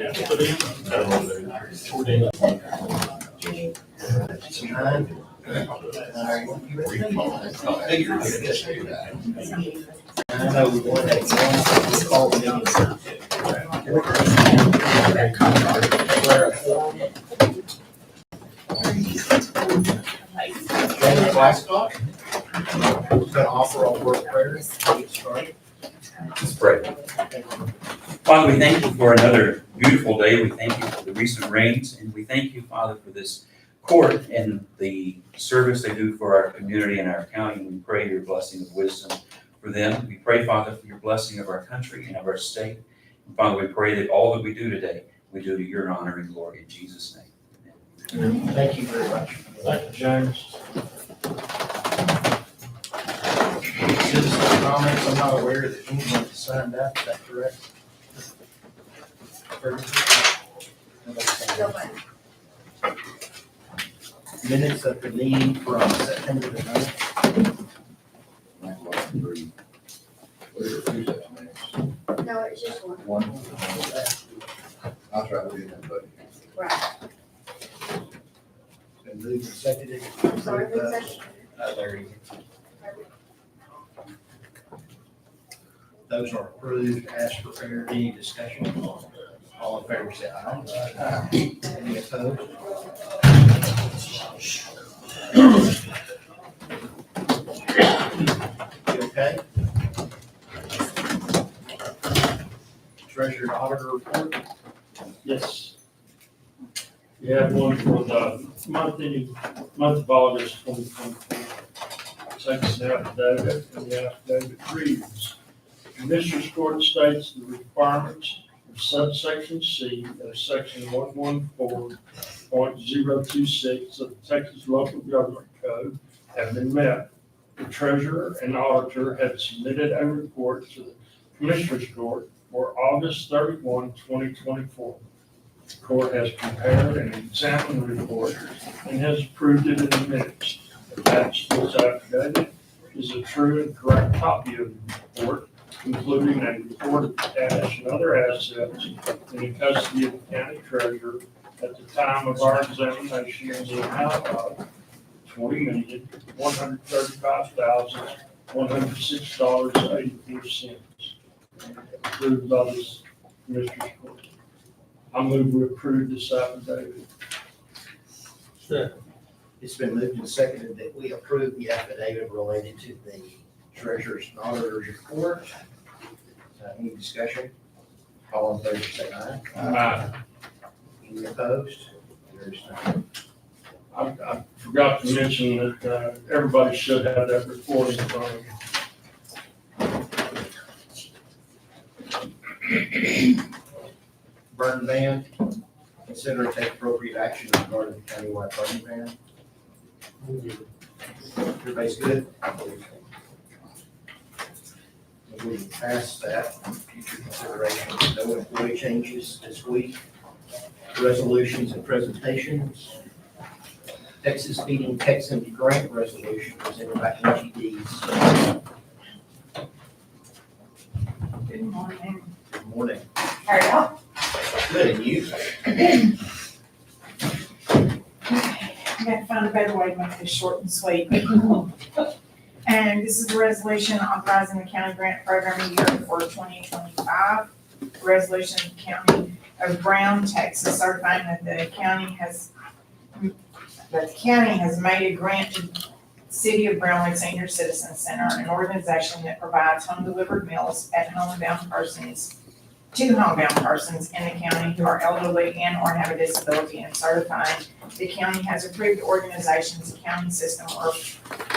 I know we wanted that one, we called James Glasscock, who's going to offer all word prayer. Get started. Let's pray. Father, we thank you for another beautiful day. We thank you for the recent rains, and we thank you, Father, for this court and the service they do for our community and our county. We pray your blessing of wisdom for them. We pray, Father, for your blessing of our country and of our state. And Father, we pray that all that we do today, we do to your honor and glory in Jesus' name. Amen. Thank you very much. Thank you, James. Citizen comments, I'm not aware that anyone has signed up, is that correct? Minutes of the meeting from September the 9th. No, it's just one. I'll try to do that, buddy. Right. Been moved and seconded. I'm sorry, who's that? There you go. Those are approved as prepared. Any discussion? All in favor, say aye. Aye. Any opposed? You okay? Treasurer and auditor report? Yes. You have one for the month of August 2024. Second affidavit, and the affidavit reads: Commissioners Court states the requirements of subsection C of section 114.026 of the Texas Local Government Code have been met. The treasurer and auditor have submitted a report to the Commissioners Court for August 31, 2024. The court has prepared and examined the report and has approved it in the minutes. Attached to this affidavit is a true and correct copy of the report, including a report of cash and other assets in the custody of the county treasurer at the time of our examination in the amount of $20,135,106.84. Approved by this Commissioners Court. I move we approve this affidavit. It's been moved and seconded that we approve the affidavit related to the treasurer's and auditor's report. Any discussion? All in favor, say aye. Aye. Any opposed? There is none. I forgot to mention that everybody should have that report in front of them. Burn ban, consider and take appropriate action regarding the countywide burn ban. Everybody's good? We can pass that, future consideration, no employee changes this week. Resolutions and presentations. Texas Feeding Texans Grant Resolution presented by NGDs. Good morning. Good morning. How are y'all? Good, and you? I'm gonna find a better way to make this short and sweet. And this is the resolution authorizing the county grant program year for 2025. Resolution of the County of Brown, Texas, certifying that the county has made a grant to the City of Brownlee Senior Citizen Center, an organization that provides home delivered meals to homebound persons in the county who are elderly and or have a disability, and certifying the county has approved the organization's accounting system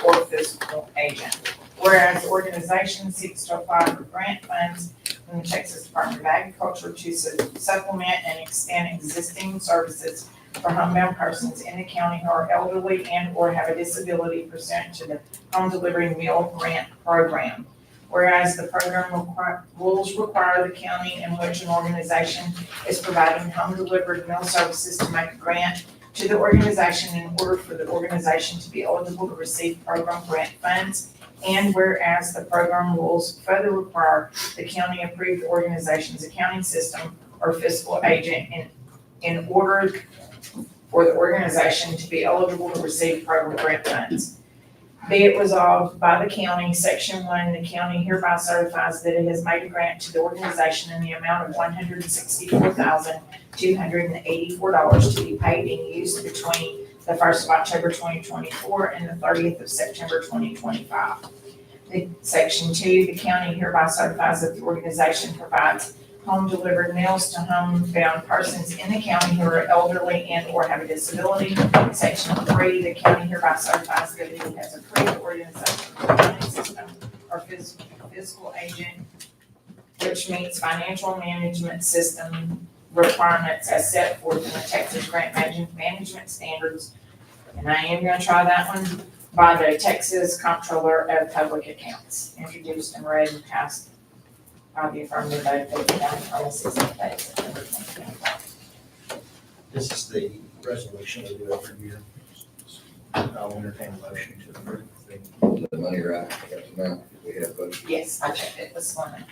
or fiscal agent. Whereas the organization seeks to apply for grant funds from the Texas Department of Agriculture to supplement and extend existing services for homebound persons in the county who are elderly and or have a disability pursuant to the Home Delivery Meal Grant Program. Whereas the program rules require the county in which an organization is providing home delivered meal services to make a grant to the organization in order for the organization to be eligible to receive program grant funds. And whereas the program rules further require the county approve the organization's accounting system or fiscal agent in order for the organization to be eligible to receive program grant funds. Be it resolved by the county, Section 1, the county hereby certifies that it has made a grant to the organization in the amount of $164,284 to be paid and used between the 1st of October 2024 and the 30th of September 2025. Section 2, the county hereby certifies that the organization provides home-delivered meals to homebound persons in the county who are elderly and/or have a disability. Section 3, the county hereby certifies that it has approved the organization accounting system or fiscal agent which meets financial management system requirements as set forth in the Texas Grant Management Standards. And I am gonna try that one, by the Texas Comptroller of Public Accounts, introduced and read and passed by the affirmative vote of the county on the 16th day of September 2025. This is the resolution we do every year. I'll entertain a motion to approve. The money right, that's the amount we have budgeted. Yes, I checked it this morning.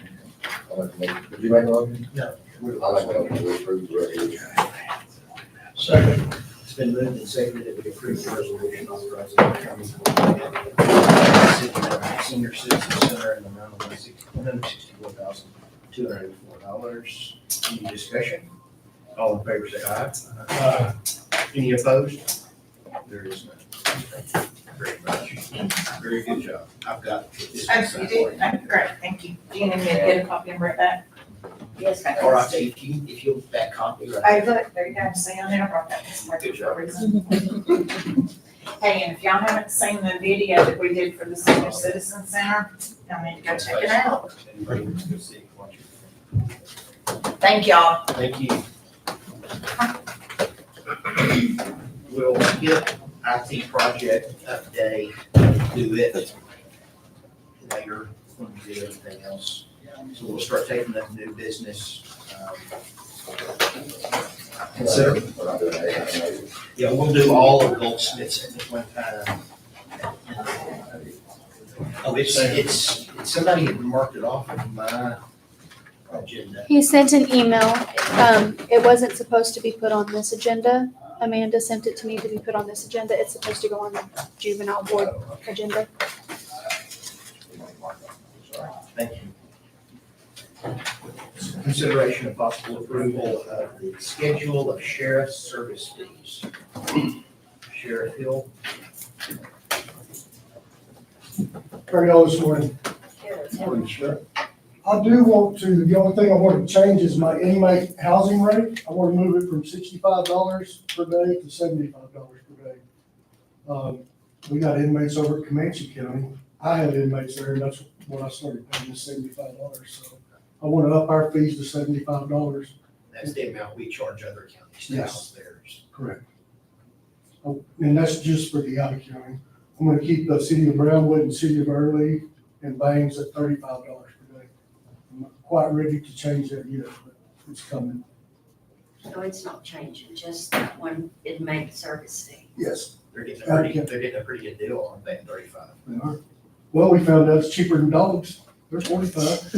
I'll make the motion. Did you make a motion? No. I'll make a motion to approve the resolution. Second. It's been moved and seconded that we approve the resolution authorizing the county to senior citizen center in the amount of $164,284. Any discussion? All in favor say aye. Any opposed? There is none. Thank you very much. Very good job. I've got this. one signed for you. Great, thank you. Do you need me to get a copy and bring it back? Yes, All right, so if you'll back copy, right? Hey, look, there you go, see, I never brought that this morning for a reason. Hey, and if y'all haven't seen the video that we did for the Senior Citizen Center, y'all need to go check it out. Thank y'all. Thank you. We'll get IT project update, do it later when we do everything else. So we'll start taking up new business. Consider, We're not doing anything. yeah, we'll do all of Goldsmiths at one time. Oh, it's, somebody had marked it off of my agenda. He sent an email. It wasn't supposed to be put on this agenda. Amanda sent it to me to be put on this agenda. It's supposed to go on the juvenile board agenda. Thank you. Consideration of possible approval of the schedule of sheriff's service fees. Sheriff Hill. How are y'all this morning? Morning, Sheriff. I do want to, the only thing I want to change is my inmate housing rate. I want to move it from $65 per day to $75 per day. We got inmates over at Comanche County. I had inmates there, and that's when I started paying is $75. So I want to up our fees to $75. That's the amount we charge other counties. Yes. Theirs. Correct. Oh, and that's just for the out of county. I'm going to keep the city of Brownwood and city of Early and Bangs at $35 per day. I'm not quite ready to change that yet, but it's coming. So it's not changing, just that one inmate service fee. Yes. They're getting Okay. a pretty good deal on paying 35. They are. Well, we found out it's cheaper than dogs. They're 45.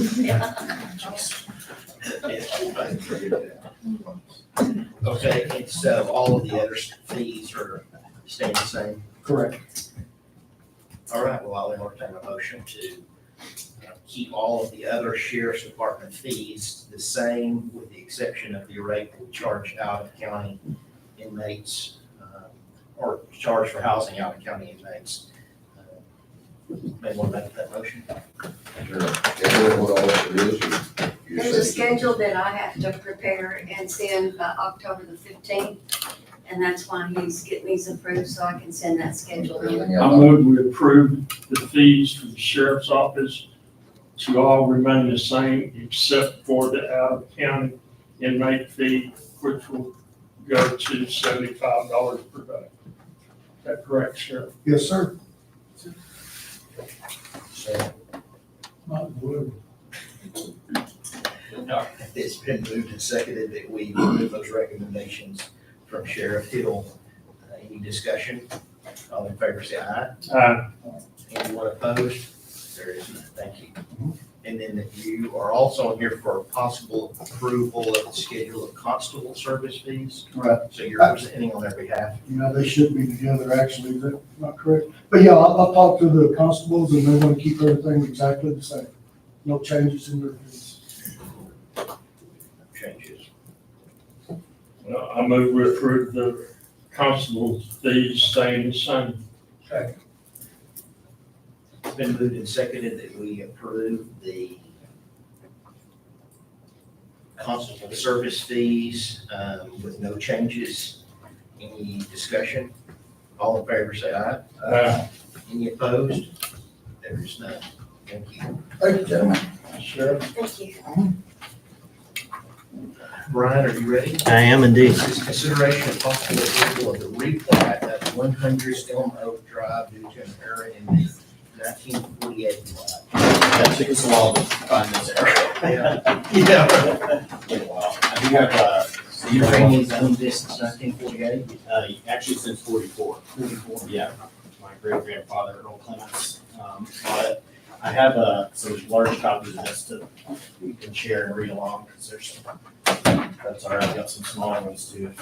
Okay, and so all of the other fees are staying the same. Correct. All right, well, I'll entertain a motion to keep all of the other sheriff's department fees the same with the exception of the rate we charge out of county inmates, or charge for housing out of county inmates. May want to make that motion? Sure. Is that what all this is? You There's a said- schedule that I have to prepare and send by October the 15th. And that's why he's getting these approved, so I can send that schedule in. Everything I else. move we approve the fees for the sheriff's office to all remain the same except for the out-of-county inmate fee, which will go to $75 per day. Is that correct, Sheriff? Yes, sir. It's been moved and seconded that we remove those recommendations from Sheriff Hill. Any discussion? All in favor say aye. Anyone opposed? There is none. Thank you. And then that you are also here for possible approval of the schedule of constable service fees. Right. So you're presenting on their behalf. You know, they should be together, actually, is that not correct? But yeah, I'll talk to the constables, and they want to keep everything exactly the same. No changes in their fees. Changes. I move we approve the constable's fees staying the same. It's been moved and seconded that we approve the constable service fees with no changes. Any discussion? All in favor, say aye. Any opposed? There is none. Thank you. Thank you, gentlemen. Sheriff? Thank you. Brian, are you ready? I am indeed. This is consideration of possible approval of the replat of 100 Elm Oak Drive due to an error in the 1948 lot. That took us a while to find this area. Yeah. Been a while. I do have, So your family's owned this since 1948? actually since 44. 44. Yeah, my great-grandfather, Earl Clements, bought it. I have, some large copies of this to, we can share and read along, because there's, that's all right, I've got some smaller ones too.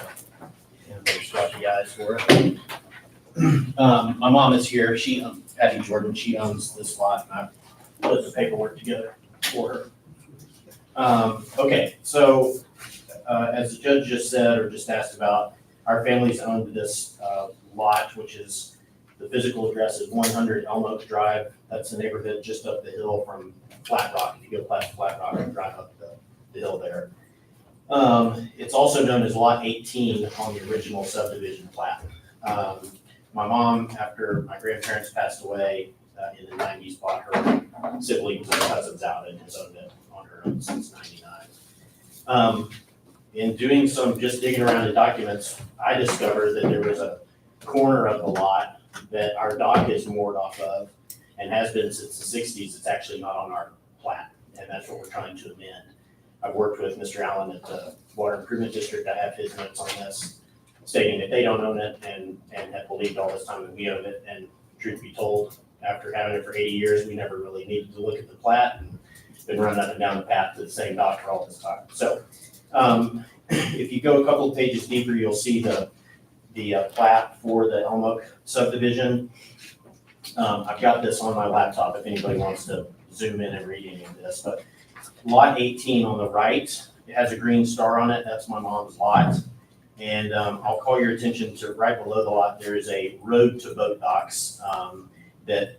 And there's lucky guys for it. My mom is here, she, Patty Jordan, she owns this lot, and I put the paperwork together for her. Okay, so, as the judge just said, or just asked about, our family's owned this, lot, which is, the physical address is 100 Elm Oak Drive. That's the neighborhood just up the hill from Flat Rock. If you go past Flat Rock and drive up the hill there. It's also known as Lot 18 on the original subdivision plat. My mom, after my grandparents passed away in the 90s, bought her siblings and cousins out and has owned it on her own since 99. In doing some, just digging around in documents, I discovered that there was a corner of the lot that our dock is moored off of and has been since the 60s. It's actually not on our plat, and that's what we're trying to amend. I've worked with Mr. Allen at the Water Improvement District. I have his notes on this, stating that they don't own it and have believed all this time that we own it. And truth be told, after having it for 80 years, we never really needed to look at the plat, and been running up and down the path to the same dock for all this time. So if you go a couple of pages deeper, you'll see the plat for the Elm Oak subdivision. I've got this on my laptop if anybody wants to zoom in and read any of this, but lot 18 on the right, it has a green star on it. That's my mom's lot. And I'll call your attention to right below the lot, there is a road to boat docks that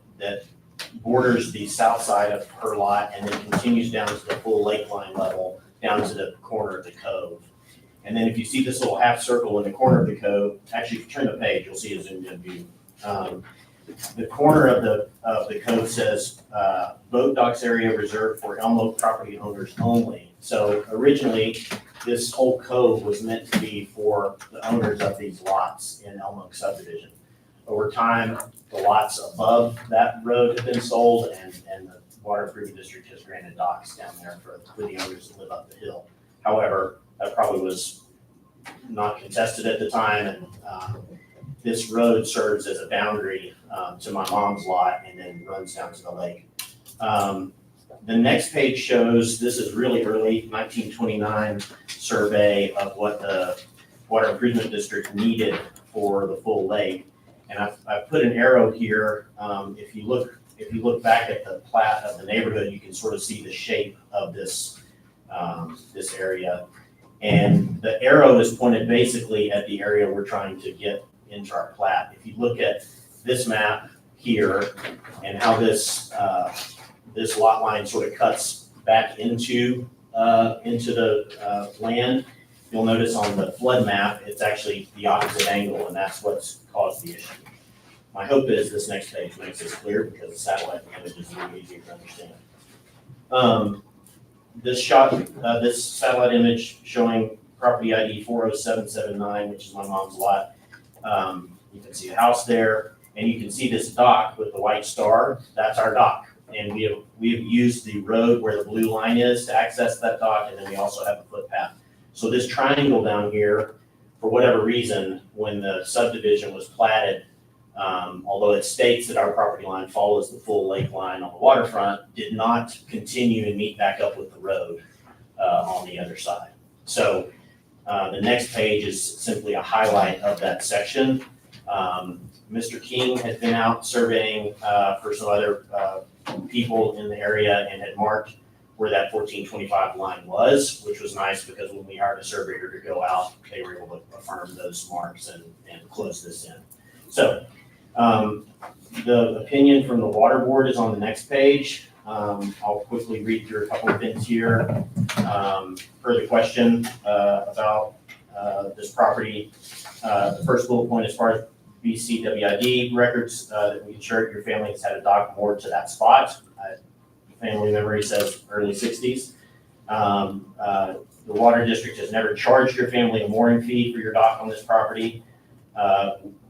borders the south side of her lot and then continues down to the full lake line level, down to the corner of the cove. And then if you see this little half circle in the corner of the cove, actually, if you turn the page, you'll see a zoomed in view. The corner of the cove says, boat docks area reserved for Elm Oak property owners only. So originally, this whole cove was meant to be for the owners of these lots in Elm Oak subdivision. Over time, the lots above that road have been sold, and the Water Improvement District has granted docks down there for the owners that live up the hill. However, that probably was not contested at the time, and this road serves as a boundary to my mom's lot and then runs down to the lake. The next page shows, this is really early, 1929 survey of what the Water Improvement District needed for the full lake. And I've put an arrow here. If you look back at the plat of the neighborhood, you can sort of see the shape of this area. And the arrow is pointed basically at the area we're trying to get into our plat. If you look at this map here and how this lot line sort of cuts back into the land, you'll notice on the flood map, it's actually the opposite angle, and that's what's caused the issue. My hope is this next page makes this clear, because the satellite image is really easy to understand. This satellite image showing property ID 40779, which is my mom's lot. You can see a house there, and you can see this dock with the white star. That's our dock, and we have used the road where the blue line is to access that dock, and then we also have a footpath. So this triangle down here, for whatever reason, when the subdivision was platted, although it states that our property line follows the full lake line on the waterfront, did not continue and meet back up with the road on the other side. So the next page is simply a highlight of that section. Mr. King had been out surveying for some other people in the area and had marked where that 1425 line was, which was nice because when we hired a surveyor to go out, they were able to affirm those marks and close this in. So the opinion from the water board is on the next page. I'll quickly read through a couple of things here. Per the question about this property, the first bullet point as far as BCWID records, that we ensured your family has had a dock moored to that spot. Family memory says early 60s. The water district has never charged your family a mooring fee for your dock on this property.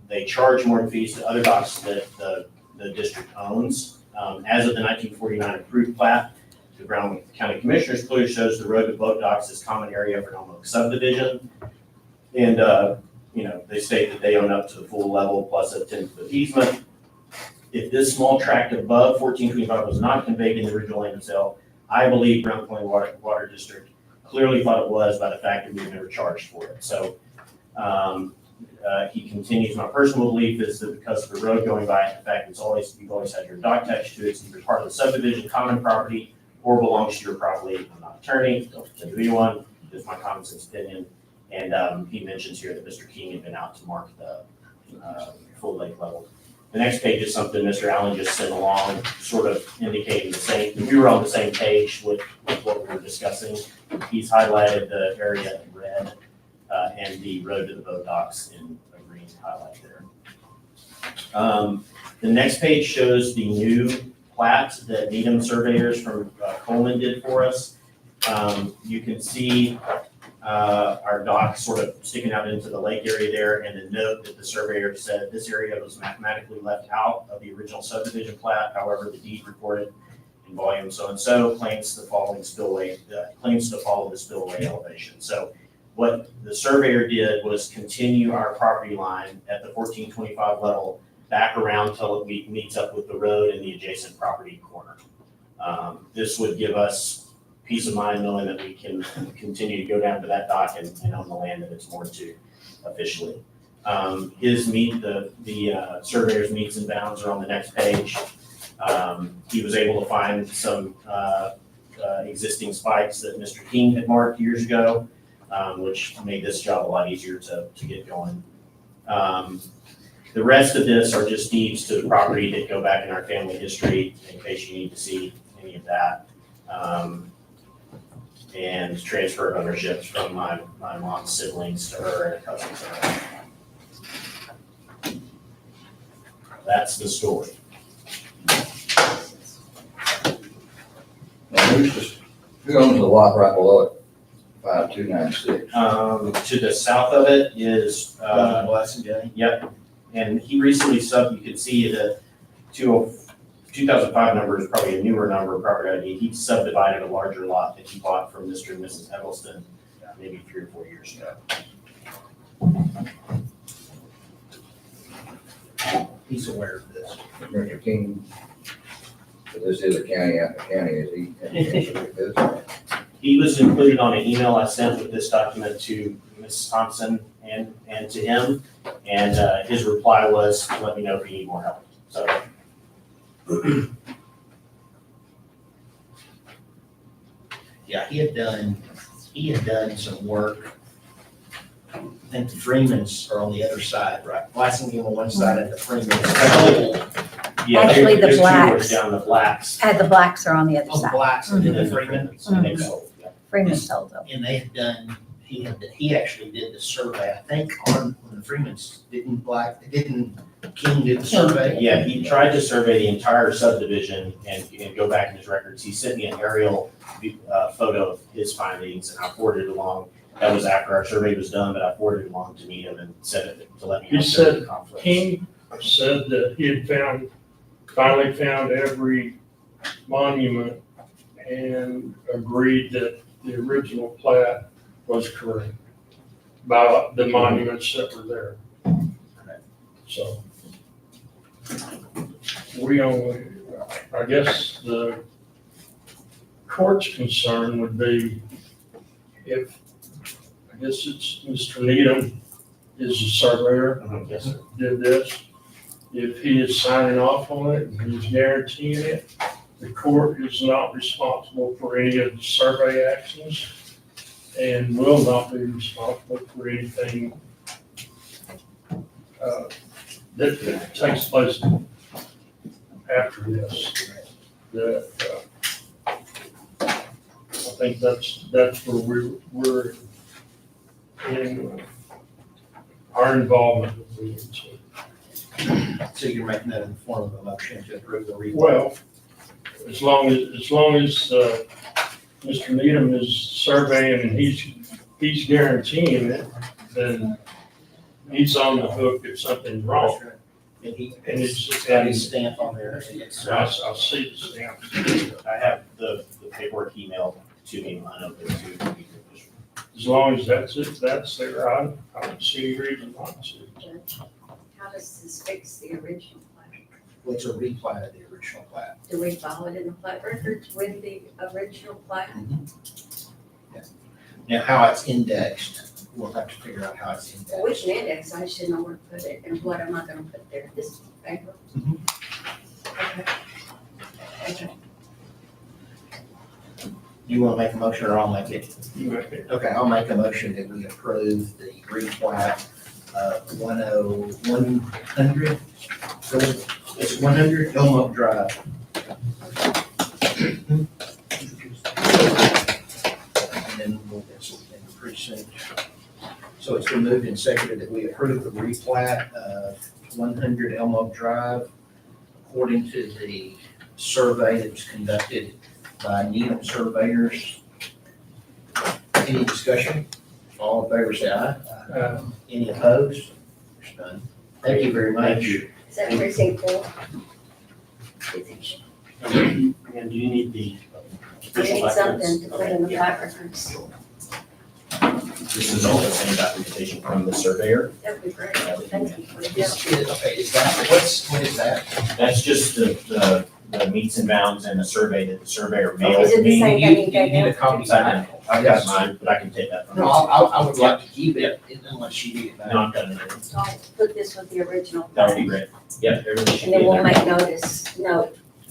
They charge mooring fees to other docks that the district owns. As of the 1949 approved plat, the Brown County Commissioners clearly shows the road to boat docks as common area for an Oak subdivision. And, they state that they own up to the full level plus a 10-foot easement. If this small tract above 1425 was not conveyed in the original land of sale, I believe Brown County Water District clearly thought it was by the fact that we were never charged for it. So he continues, my personal belief is that because of the road going by, in fact, you've always had your dock attached to it, it's either part of the subdivision, common property, or belongs to your property. I'm not an attorney, don't pretend to be one, just my common sense opinion. And he mentions here that Mr. King had been out to mark the full lake level. The next page is something Mr. Allen just sent along, sort of indicating the same, we were on the same page with what we were discussing. He's highlighted the area in red and the road to the boat docks in a green highlight there. The next page shows the new plat that Needham surveyors from Coleman did for us. You can see our dock sort of sticking out into the lake area there, and the note that the surveyor said this area was mathematically left out of the original subdivision plat. However, the deed recorded in volume so-and-so claims the following spillway, claims to follow the spillway elevation. So what the surveyor did was continue our property line at the 1425 level back around until it meets up with the road and the adjacent property corner. This would give us peace of mind knowing that we can continue to go down to that dock and own the land that it's moored to officially. The surveyor's meets and bounds are on the next page. He was able to find some existing spikes that Mr. King had marked years ago, which made this job a lot easier to get going. The rest of this are just deeds to the property that go back in our family history in case you need to see any of that. And transfer of ownerships from my mom's siblings to her and cousins to her. That's the story. Now, who owns the lot right below it? 5296. To the south of it is, Blessing Day. yep, and he recently you can see the 2005 number is probably a newer number of property ID. He subdivided a larger lot that he bought from Mr. and Mrs. Eggleston maybe 3 or 4 years ago. He's aware of this. Mr. King, this is a county, is he? He was included on an email I sent with this document to Mrs. Thompson and to him. And his reply was, let me know if you need more help. So. Yeah, he had done some work. I think the Freemans are on the other side, right? Blassingame on one side and the Freemans. Yeah, Actually, the there's two blacks. doors down, the blacks. The blacks are on the other Oh, the side. blacks and then the And Freemans. and they sold, yeah. Freeman sold them. And they had done, he actually did the survey, I think, on when the Freemans didn't King do the survey? Yeah, he tried to survey the entire subdivision and go back in his records. He sent me an aerial photo of his findings and I forwarded it along. That was after our survey was done, but I forwarded it along to Needham and said it to let me know. He if there were said conflicts. King said that he had finally found every monument and agreed that the original plat was correct by the monuments that were there. So, we only, I guess the court's concern would be if, I guess it's Mr. Needham is a surveyor, Yes, sir. did this. If he is signing off on it and he's guaranteeing it, the court is not responsible for any of the survey actions and will not be responsible for anything that takes place after this. That, I think that's where we're in our involvement with the So you're making that in the form of a motion to approve the replat? Well, as long as Mr. Needham is surveying and he's guaranteeing it, then he's on the hook if something's wrong. And he, And it's just got his stamp on there. So I'll see the stamp. I have the paperwork emailed to me, I know there's two. As long as that's it, that's there, I don't see any reason not to. How does this fix the original plat? What's a replat of the original plat? Do we file it in the plat records with the original plat? Now, how it's indexed, we'll have to figure out how it's indexed. Which index, I should know where to put it, and what am I gonna put there, this paper? Mhm. Okay. Okay. You want to make a motion or I'll make it? You make it. Okay, I'll make a motion that we approve the replat of 100. So it's 100 Elm Oak Drive. And then we'll get some in the precinct. So it's been moved and seconded that we approve the replat of 100 Elm Oak Drive according to the survey that was conducted by Needham Surveyors. Any discussion? All in favor, say aye. Any opposed? There's none. Thank you very much. Thank you. Is that precinct 4? And do you need the We official need documents? something to put in the Okay, plat records. This is all the same documentation from the surveyor. That'd be great, thank you for the help. Okay, is that, what is that? That's just the meets and bounds and the survey that the surveyor mailed Is it the me. same You thing you need gave a him? copy It's identical. I've got Yes. mine, but I can take that from No, you. I would like to keep it unless you need it back. No, I've got it. So I'll put this with the original. That would be great. Yep, everything should And be then in we'll there. make note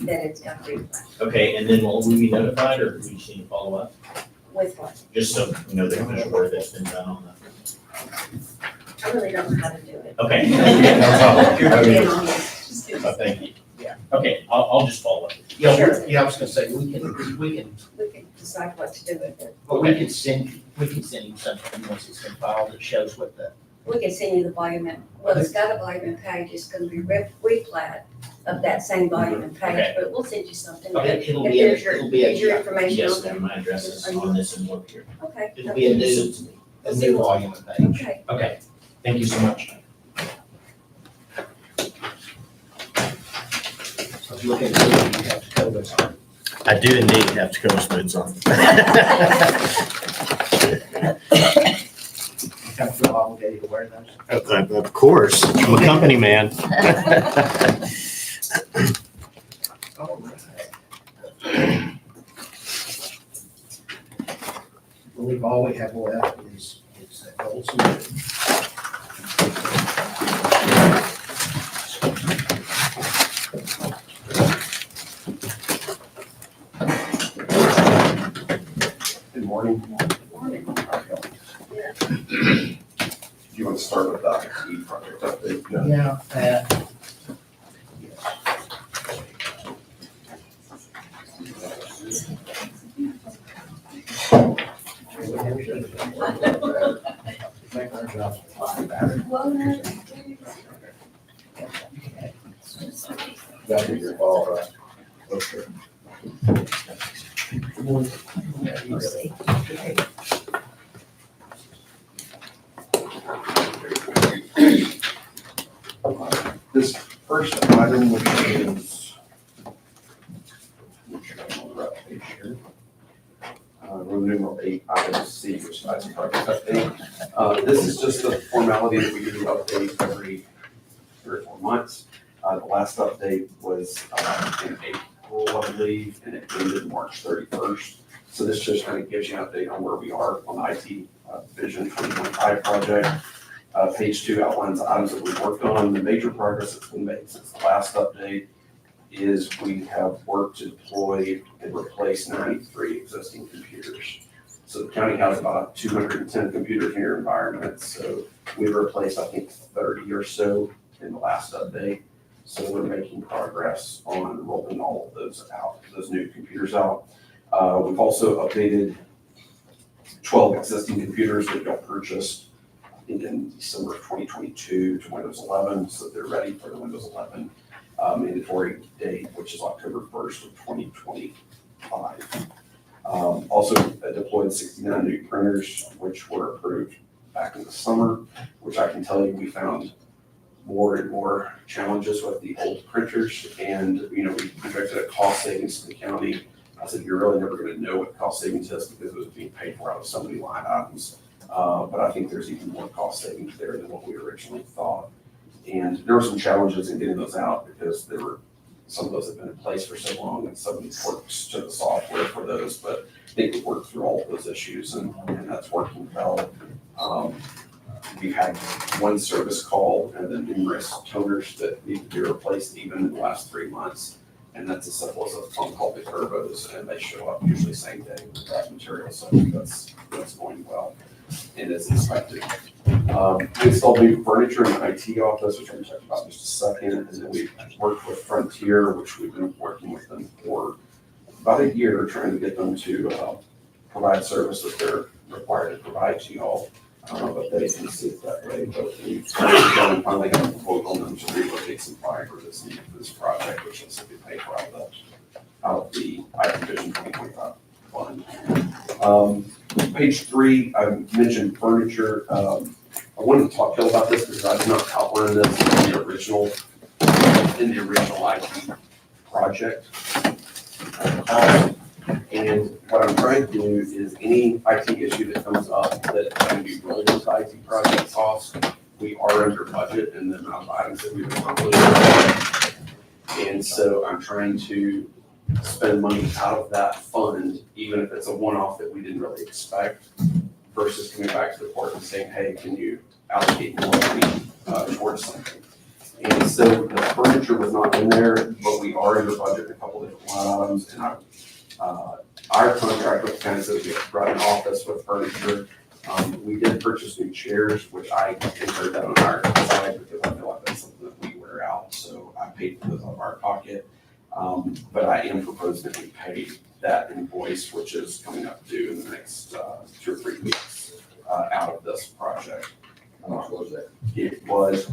that it's got replat. Okay, and then will we be notified or do we just need to follow up? With what? Just so we know the official word that's been done on that. I really don't know how to do it. Okay. No problem. I'm being Okay. honest. Just do it. Thank you. Yeah. Okay, I'll just follow up. Yeah, Sure. I was gonna say, we can, We can decide what to do with it. but we can send you something once it's been filed that shows what the, We can send you the volume, well, it's got a volume and page, it's gonna be replat of that same volume and page, Okay. but we'll send you something. it'll If be, there's your, it'll be is your a, information Yes, on there? and my address is on this and look here. Okay. it'll be a new volume and page. Okay. Okay, thank you so much. I was looking at the, you have to cover this on. I do indeed have Tacoma boots on. You kind of feel obligated to wear those. Of course, I'm a company man. All right. I believe all we have left is Goldsmith. Good morning. Do you want to start with the IT project update? Yeah, make our jobs a lot better. That'll be your call, right? Okay. This first item, which is room numeral 8, item C, which is IT project update. This is just a formality that we do update every 3 or 4 months. The last update was in April, I believe, and it ended March 31st. So this just kind of gives you an update on where we are on the IT Vision 2025 project. Page 2 outlines the items that we've worked on. The major progress that's been made since the last update is we have worked to deploy and replace 93 existing computers. So the county has about 210 computers in your environment. So we've replaced, I think, 30 or so in the last update. So we're making progress on rolling all of those out, those new computers out. We've also updated 12 existing computers that got purchased, I think, in December of 2022 to Windows 11, so they're ready for the Windows 11 mandatory date, which is October 1st of 2025. Also deployed 69 new printers, which were approved back in the summer, which I can tell you we found more and more challenges with the old printers. And, you know, we projected a cost savings to the county. I said, you're really never going to know what cost savings is because it was being paid for out of so many line items. But I think there's even more cost savings there than what we originally thought. And there were some challenges in getting those out because some of those have been in place for so long and some of these works to the software for those, but I think we've worked through all of those issues and that's working well. We've had one service call and then numerous toners that need to be replaced even in the last 3 months. And that's as simple as a phone call to turbos, and they show up usually same day with that material. So that's going well and as expected. We installed new furniture in the IT office, which I'm going to talk about in just a second. And then we worked with Frontier, which we've been working with them for about a year, trying to get them to provide service that they're required to provide to y'all. But they can see it that way. But we've finally got a quote on them to relocate some fiber that's needed for this project, which is to be paid for out of the IT Vision 2025 fund. Page 3, I mentioned furniture. I wanted to talk to you about this because I did not outline this in the original IT project. And what I'm trying to do is any IT issue that comes up that can be rolled into IT project costs, we are under budget in the amount of items that we've accomplished. And so I'm trying to spend money out of that fund, even if it's a one-off that we didn't really expect, versus coming back to the court and saying, hey, can you allocate more money towards something? And so the furniture was not in there, but we are under budget in a couple of different line items. And our contract with the county says we run an office with furniture. We did purchase new chairs, which I incurred that on our side because I feel like that's something that we wear out. So I paid for those out of our pocket. But I am proposing that we pay that invoice, which is coming up due in the next 2 or 3 weeks out of this project. How much was that? It was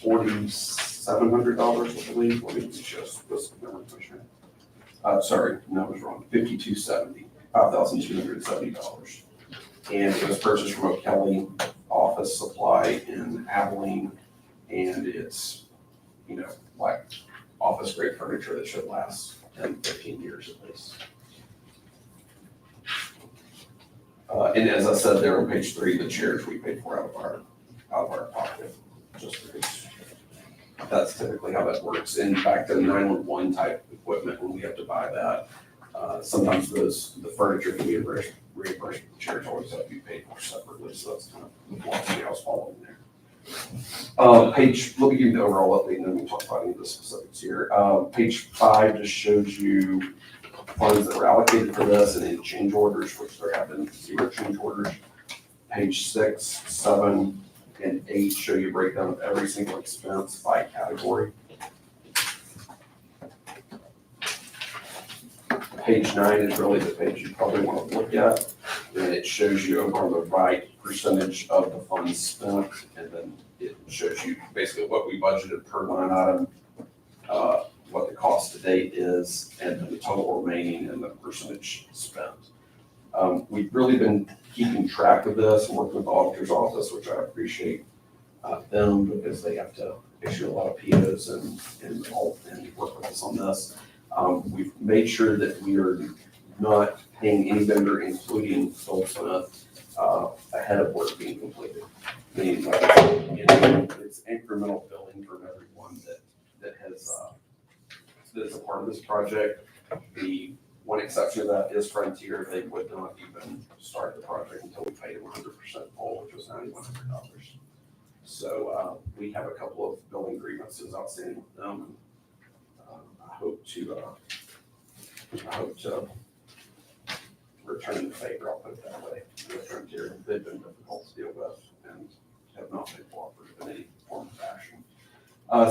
$4,700, I believe. Let me just this number. Sorry, no, I was wrong. $5,270, $5,270. And it was purchased from O'Kelly Office Supply in Abilene, and it's, you know, like office grade furniture that should last 10, 15 years at least. And as I said there on page 3, the chairs we paid for out of our pocket, just because that's typically how that works. In fact, the 911 type equipment, when we have to buy that, sometimes the furniture can be reimbursed, the chairs always have to be paid for separately. So that's kind of the philosophy I was following there. Let me give you the overall update and then we'll talk about any of the specifics here. Page 5 just shows you funds that were allocated for this and any change orders, which there have been 0 change orders. Page 6, 7, and 8 show you a breakdown of every single expense by category. Page 9 is really the page you probably want to look at, and it shows you over on the right percentage of the funds spent, and then it shows you basically what we budgeted per line item, what the cost to date is, and then the total remaining and the percentage spent. We've really been keeping track of this and working with the auditor's office, which I appreciate them because they have to issue a lot of POs and work with us on this. We've made sure that we are not paying any vendor, including Goldsmith, ahead of work being completed. Meaning, like, it's incremental billing from everyone that that's a part of this project. The one exception of that is Frontier. They would not even start the project until we paid them 100% full, which was $9,100. So we have a couple of billing grievances outstanding with them. I hope to return the favor, I'll put it that way, with Frontier. They've been difficult to deal with and have not been cooperative in any form of fashion.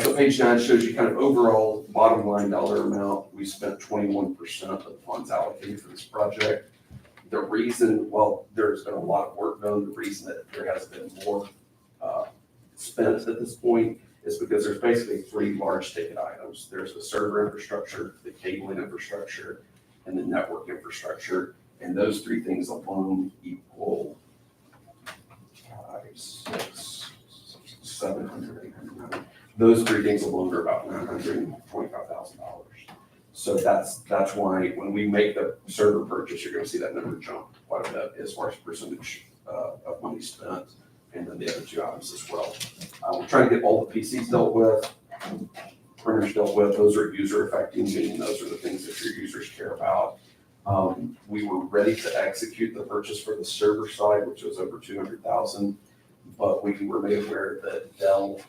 So page 9 shows you kind of overall bottom line dollar amount. We spent 21% of the funds allocated for this project. The reason, well, there's been a lot of work done. The reason that there has been more spent at this point is because there's basically 3 large ticket items. There's the server infrastructure, the cabling infrastructure, and the network infrastructure. And those 3 things alone equal 700, 800. Those 3 things alone are about $925,000. So that's why when we make the server purchase, you're gonna see that number jump quite a bit as far as percentage of money spent, and then the other 2 items as well. We're trying to get all the PCs dealt with, printers dealt with. Those are user affecting, meaning those are the things that your users care about. We were ready to execute the purchase for the server side, which was over $200,000, but we were made aware that Dell,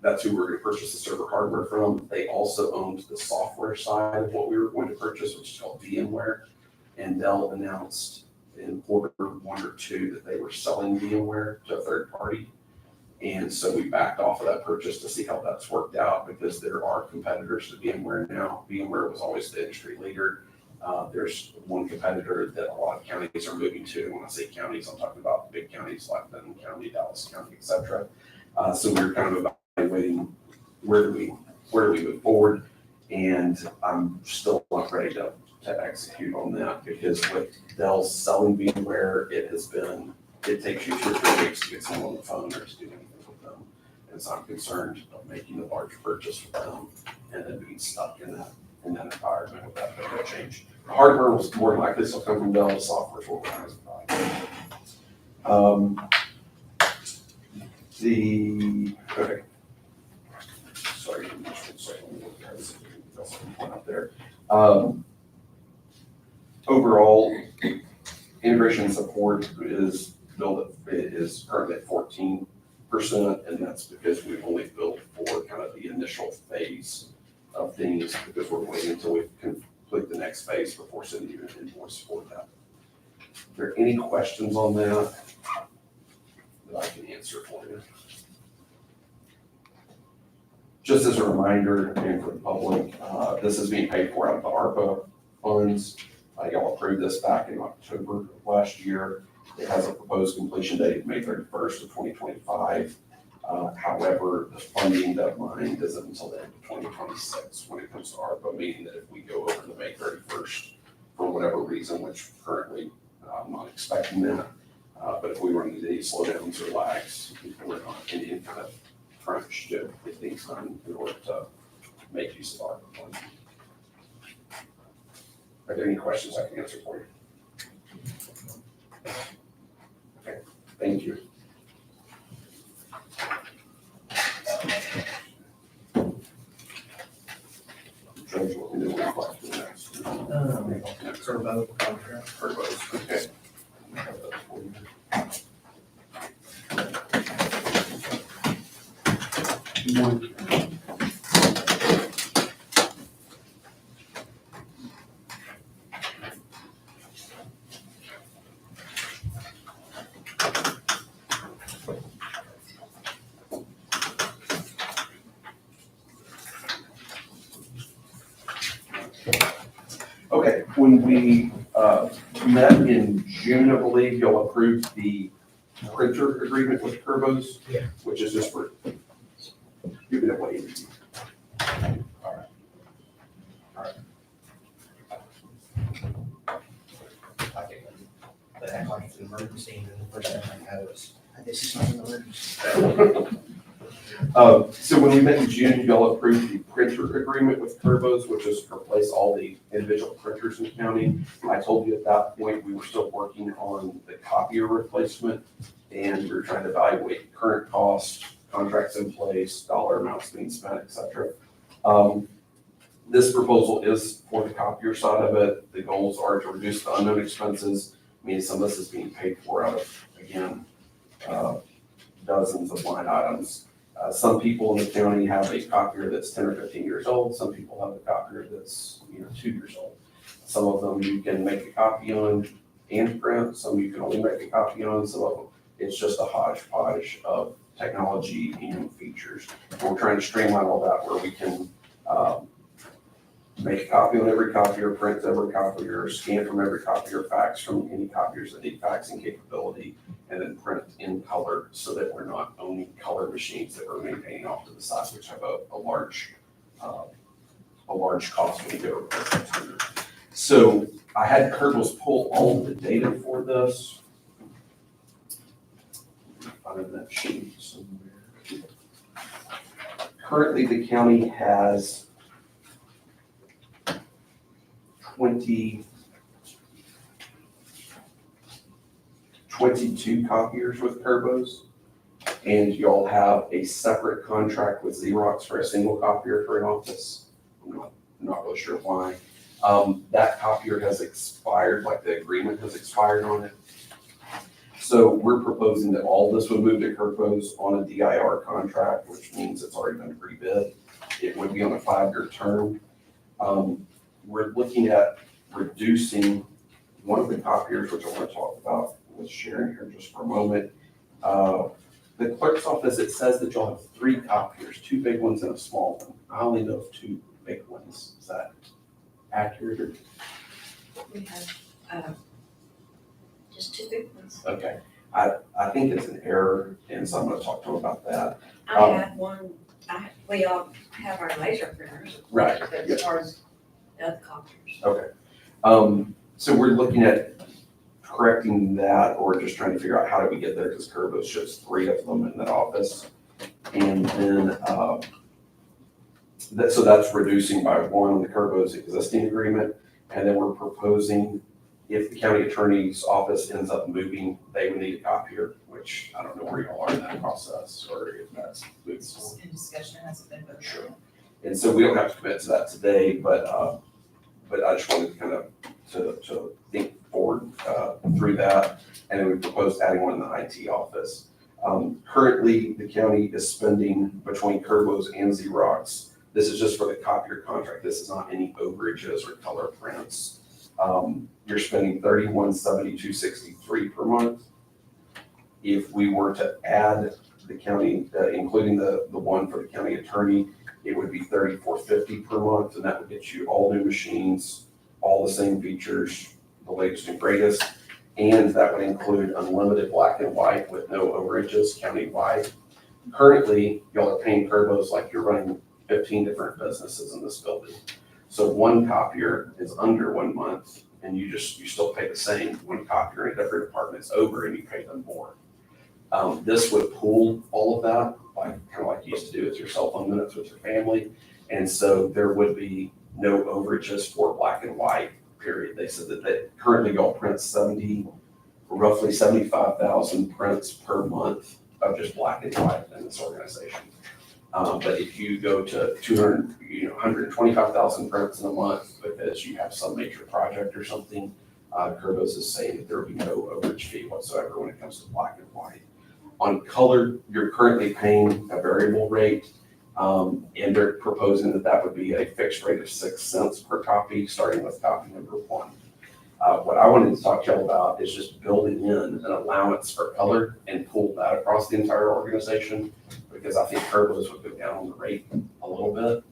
that's who we're going to purchase the server hardware from. They also owned the software side of what we were going to purchase, which is called VMware. And Dell announced in quarter 1 or 2 that they were selling VMware to a third party. And so we backed off of that purchase to see how that's worked out, because there are competitors to VMware now. VMware was always the industry leader. There's one competitor that a lot of counties are moving to. When I say counties, I'm talking about big counties like Benton County, Dallas County, et cetera. So we're kind of evaluating where do we move forward, and I'm still not ready to execute on that, because with Dell selling VMware, it takes you 2 or 3 weeks to get someone on the phone or to do anything with them. And so I'm concerned of making a large purchase with them and then being stuck in that environment with that big of a change. The hardware was more than likely still come from Dell, the software is what we're trying to buy. Okay. Sorry, up there. Overall, integration support is currently at 14%, and that's because we've only built for kind of the initial phase of things, because we're waiting until we complete the next phase before sending you an invoice for that. Are there any questions on that I can answer for you? Just as a reminder, and for the public, this is being paid for out of the ARPA funds. Y'all approved this back in October of last year. It has a proposed completion date of May 31st of 2025. However, the funding deadline isn't until the end of 2026 when it comes to ARPA, meaning that if we go over the May 31st for whatever reason, which currently I'm not expecting that, but if we run into any slowdowns or lags, we're not in any kind of crunch to get things done in order to make use of ARPA funds. Are there any questions I can answer for you? Okay, thank you. Judge, what we do with like the next. Turbo contract. Turbos, okay. Okay, when we met in June, I believe, y'all approved the printer agreement with Turbos. Yeah. Which is just for giving it away. They act like it's an emergency, and then the first thing I know is, this is not an emergency. So when we met in June, y'all approved the printer agreement with Turbos, which is to replace all the individual printers in the county. I told you at that point, we were still working on the copier replacement, and we were trying to evaluate current costs, contracts in place, dollar amounts being spent, et cetera. This proposal is for the copier side of it. The goals are to reduce the unknown expenses, meaning some of this is being paid for out of, again, dozens of line items. Some people in the county have a copier that's 10 or 15 years old. Some people have a copier that's, 2 years old. Some of them you can make a copy on and print. Some you can only make a copy on. Some of them, it's just a hodgepodge of technology and features. And we're trying to streamline all that where we can make a copy on every copier, print every copier, scan from every copier, fax from any copiers that need faxing capability, and then print in color so that we're not owning color machines that we're maintaining off to the side, which have a large cost when you go to print. So I had Kerbos pull all of the data for this. Find that sheet somewhere. Currently, the county has 22 copiers with Kerbos, and y'all have a separate contract with Xerox for a single copier for an office. I'm not really sure why. That copier has expired, like the agreement has expired on it. So we're proposing that all this would move to Kerbos on a DIR contract, which means it's already been pre-bid. It would be on a 5-year term. We're looking at reducing one of the copiers, which I want to talk about with Sharon here just for a moment. The clerk's office, it says that you'll have 3 copiers, 2 big ones and a small one. I only know of 2 big ones. Is that accurate or? We have, just 2 big ones. Okay. I think it's an error, and so I'm going to talk to him about that. I have one, we all have our laser printers. Right, But as far as the other copiers. Okay. So we're looking at correcting that, or just trying to figure out how do we get there, because Kerbos shows 3 of them in that office. And then, so that's reducing by 1 on the Kerbos existing agreement. And then we're proposing, if the county attorney's office ends up moving, they would need a copier, which I don't know where y'all are in that process, or if that's. Just in discussion, has it been voted? Sure. And so we don't have to commit to that today, but I just wanted to kind of to think forward through that. And then we proposed adding one in the IT office. Currently, the county is spending between Kerbos and Xerox. This is just for the copier contract. This is not any overages or color prints. You're spending $31.72.63 per month. If we were to add the county, including the one for the county attorney, it would be $34.50 per month, and that would get you all new machines, all the same features, the latest and greatest, and that would include unlimited black and white with no overages countywide. Currently, y'all are paying Kerbos like you're running 15 different businesses in this building. So one copier is under 1 month, and you still pay the same. One copier in a different department is over, and you pay them more. This would pool all of that, kind of like you used to do with your cell phone minutes with your family. And so there would be no overages for black and white, period. They said that they currently y'all print roughly 75,000 prints per month of just black and white in this organization. But if you go to 125,000 prints in a month because you have some major project or something, Kerbos is saying that there will be no overage fee whatsoever when it comes to black and white. On color, you're currently paying a variable rate, and they're proposing that that would be a fixed rate of 6 cents per copy, starting with copy number 1. What I wanted to talk to y'all about is just building in an allowance for color and pull that across the entire organization, because I think Kerbos would go down on the rate a little bit.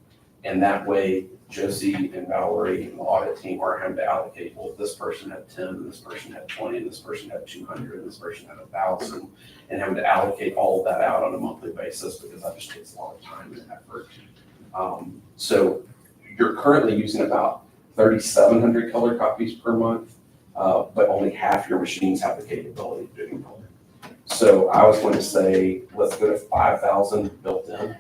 And that way, Josie and Valerie and the audit team aren't having to allocate, well, this person had 10, and this person had 20, and this person had 200, and this person had 1,000, and having to allocate all of that out on a monthly basis, because that just takes a lot of time and effort. So you're currently using about 3,700 color copies per month, but only half your machines have the capability of doing color. So I was going to say, let's go to 5,000 built in.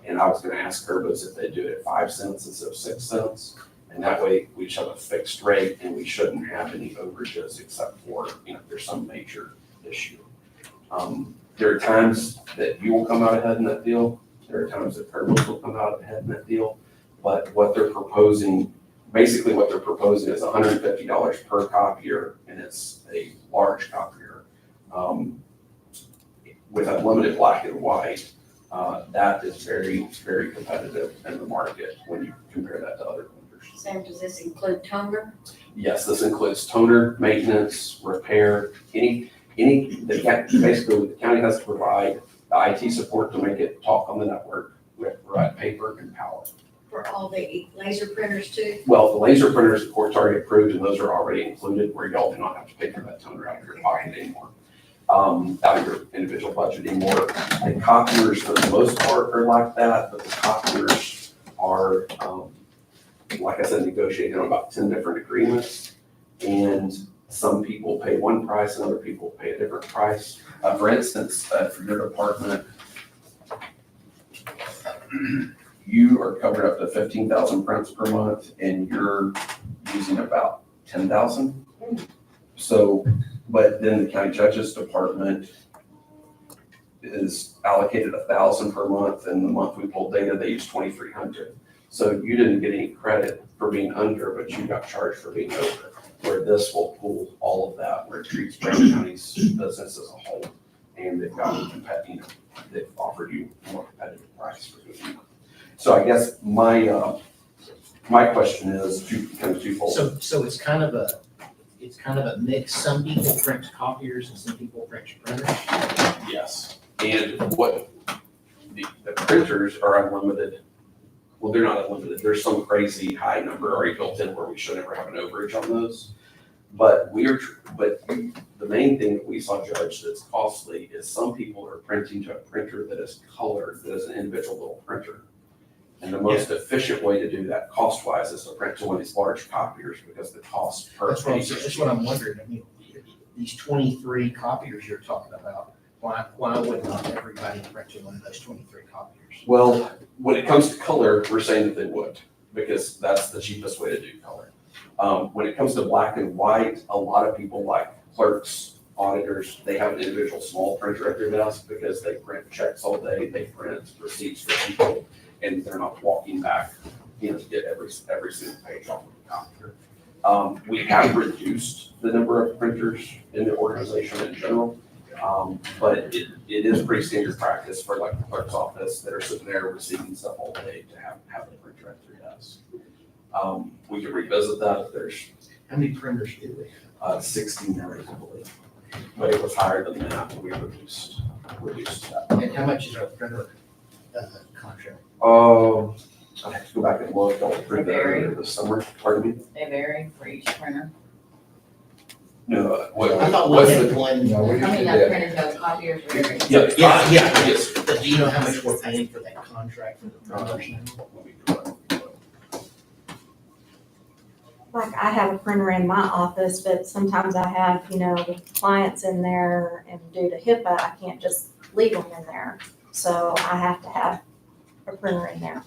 And I was going to ask Kerbos if they do it at 5 cents instead of 6 cents. And that way we just have a fixed rate and we shouldn't have any overages except for, if there's some major issue. There are times that you will come out ahead in that deal. There are times that Kerbos will come out ahead in that deal. But what they're proposing, basically what they're proposing is $150 per copier, and it's a large copier. With unlimited black and white, that is very, very competitive in the market when you compare that to other vendors. Sam, does this include toner? Yes, this includes toner, maintenance, repair, basically the county has to provide the IT support to make it talk on the network. We have to provide paper and power. For all the laser printers too? Well, the laser printers, of course, are approved, and those are already included, where y'all do not have to pay for that toner out of your pocket anymore, out of your individual budget anymore. The copiers, for the most part, are like that, but the copiers are, like I said, negotiated on about 10 different agreements, and some people pay one price and other people pay a different price. For instance, for your department, you are covered up to 15,000 prints per month, and you're using about 10,000. So, but then the county judge's department is allocated 1,000 per month, and the month we pulled data, they used 2,300. So you didn't get any credit for being under, but you got charged for being over. Where this will pool all of that, where it treats Brown County's business as a whole, and they've they've offered you a more competitive price for doing it. So I guess my question is kind of twofold. So it's kind of a mix. Some people print copiers and some people print printers. Yes, and what the printers are unlimited. Well, they're not unlimited. There's some crazy high number already built in where we should never have an overage on those. But the main thing that we saw, Judge, that's costly is some people are printing to a printer that is colored, that is an individual little printer. And the most efficient way to do that cost-wise is to print to one of these large copiers, because the cost per page is That's what I'm wondering. I mean, these 23 copiers you're talking about, why would not everybody print to one of those 23 copiers? Well, when it comes to color, we're saying that they would, because that's the cheapest way to do color. When it comes to black and white, a lot of people, like clerks, auditors, they have an individual small printer at their desk because they print checks all day, they print receipts for people, and they're not walking back, to get every single page off of the copier. We have reduced the number of printers in the organization in general. But it is pretty standard practice for like the clerk's office that are sitting there receiving stuff all day to have the printer at their desk. We can revisit that if there's. How many printers do we have? 16 areas, I believe. But it was higher than that, and we reduced that. And how much is our printer contract? I'd have to go back and look. I'll print that earlier this summer. Pardon me? They vary for each printer. No, I thought we what's had the? one. No, we I just mean, did not that. printers, no copiers. vary. Yeah, Yeah. Yes. But do you know how much we're paying for that contract for the printers now? Let me go back. Like I have a printer in my office, but sometimes I have, the clients in there, and due to HIPAA, I can't just leave them in there. So I have to have a printer in there.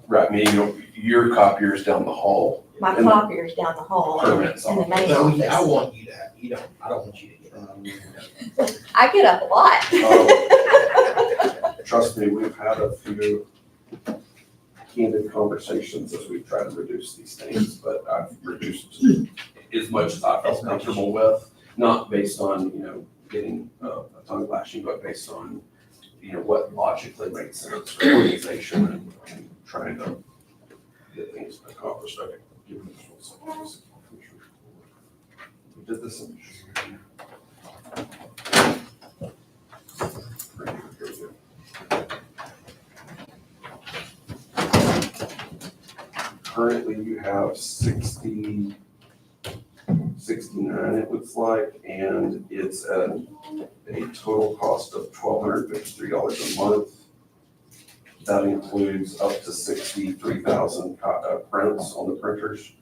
Right, meaning your copier's down the hall. My And the copier's down the hall permit's in the on. main But I office. want you to, I don't want you to get. I get up a lot. Oh, trust me, we've had a few candid conversations as we've tried to reduce these things, but I've reduced as much as I felt comfortable with, not based on, getting a tongue lashing, but based on, what logically makes sense for the organization and trying to get things accomplished. Okay, give me this one second. We did this in. Currently, you have 69, it looks like, and it's a total cost of $1,253 a month. That includes up to 63,000 prints on the printers.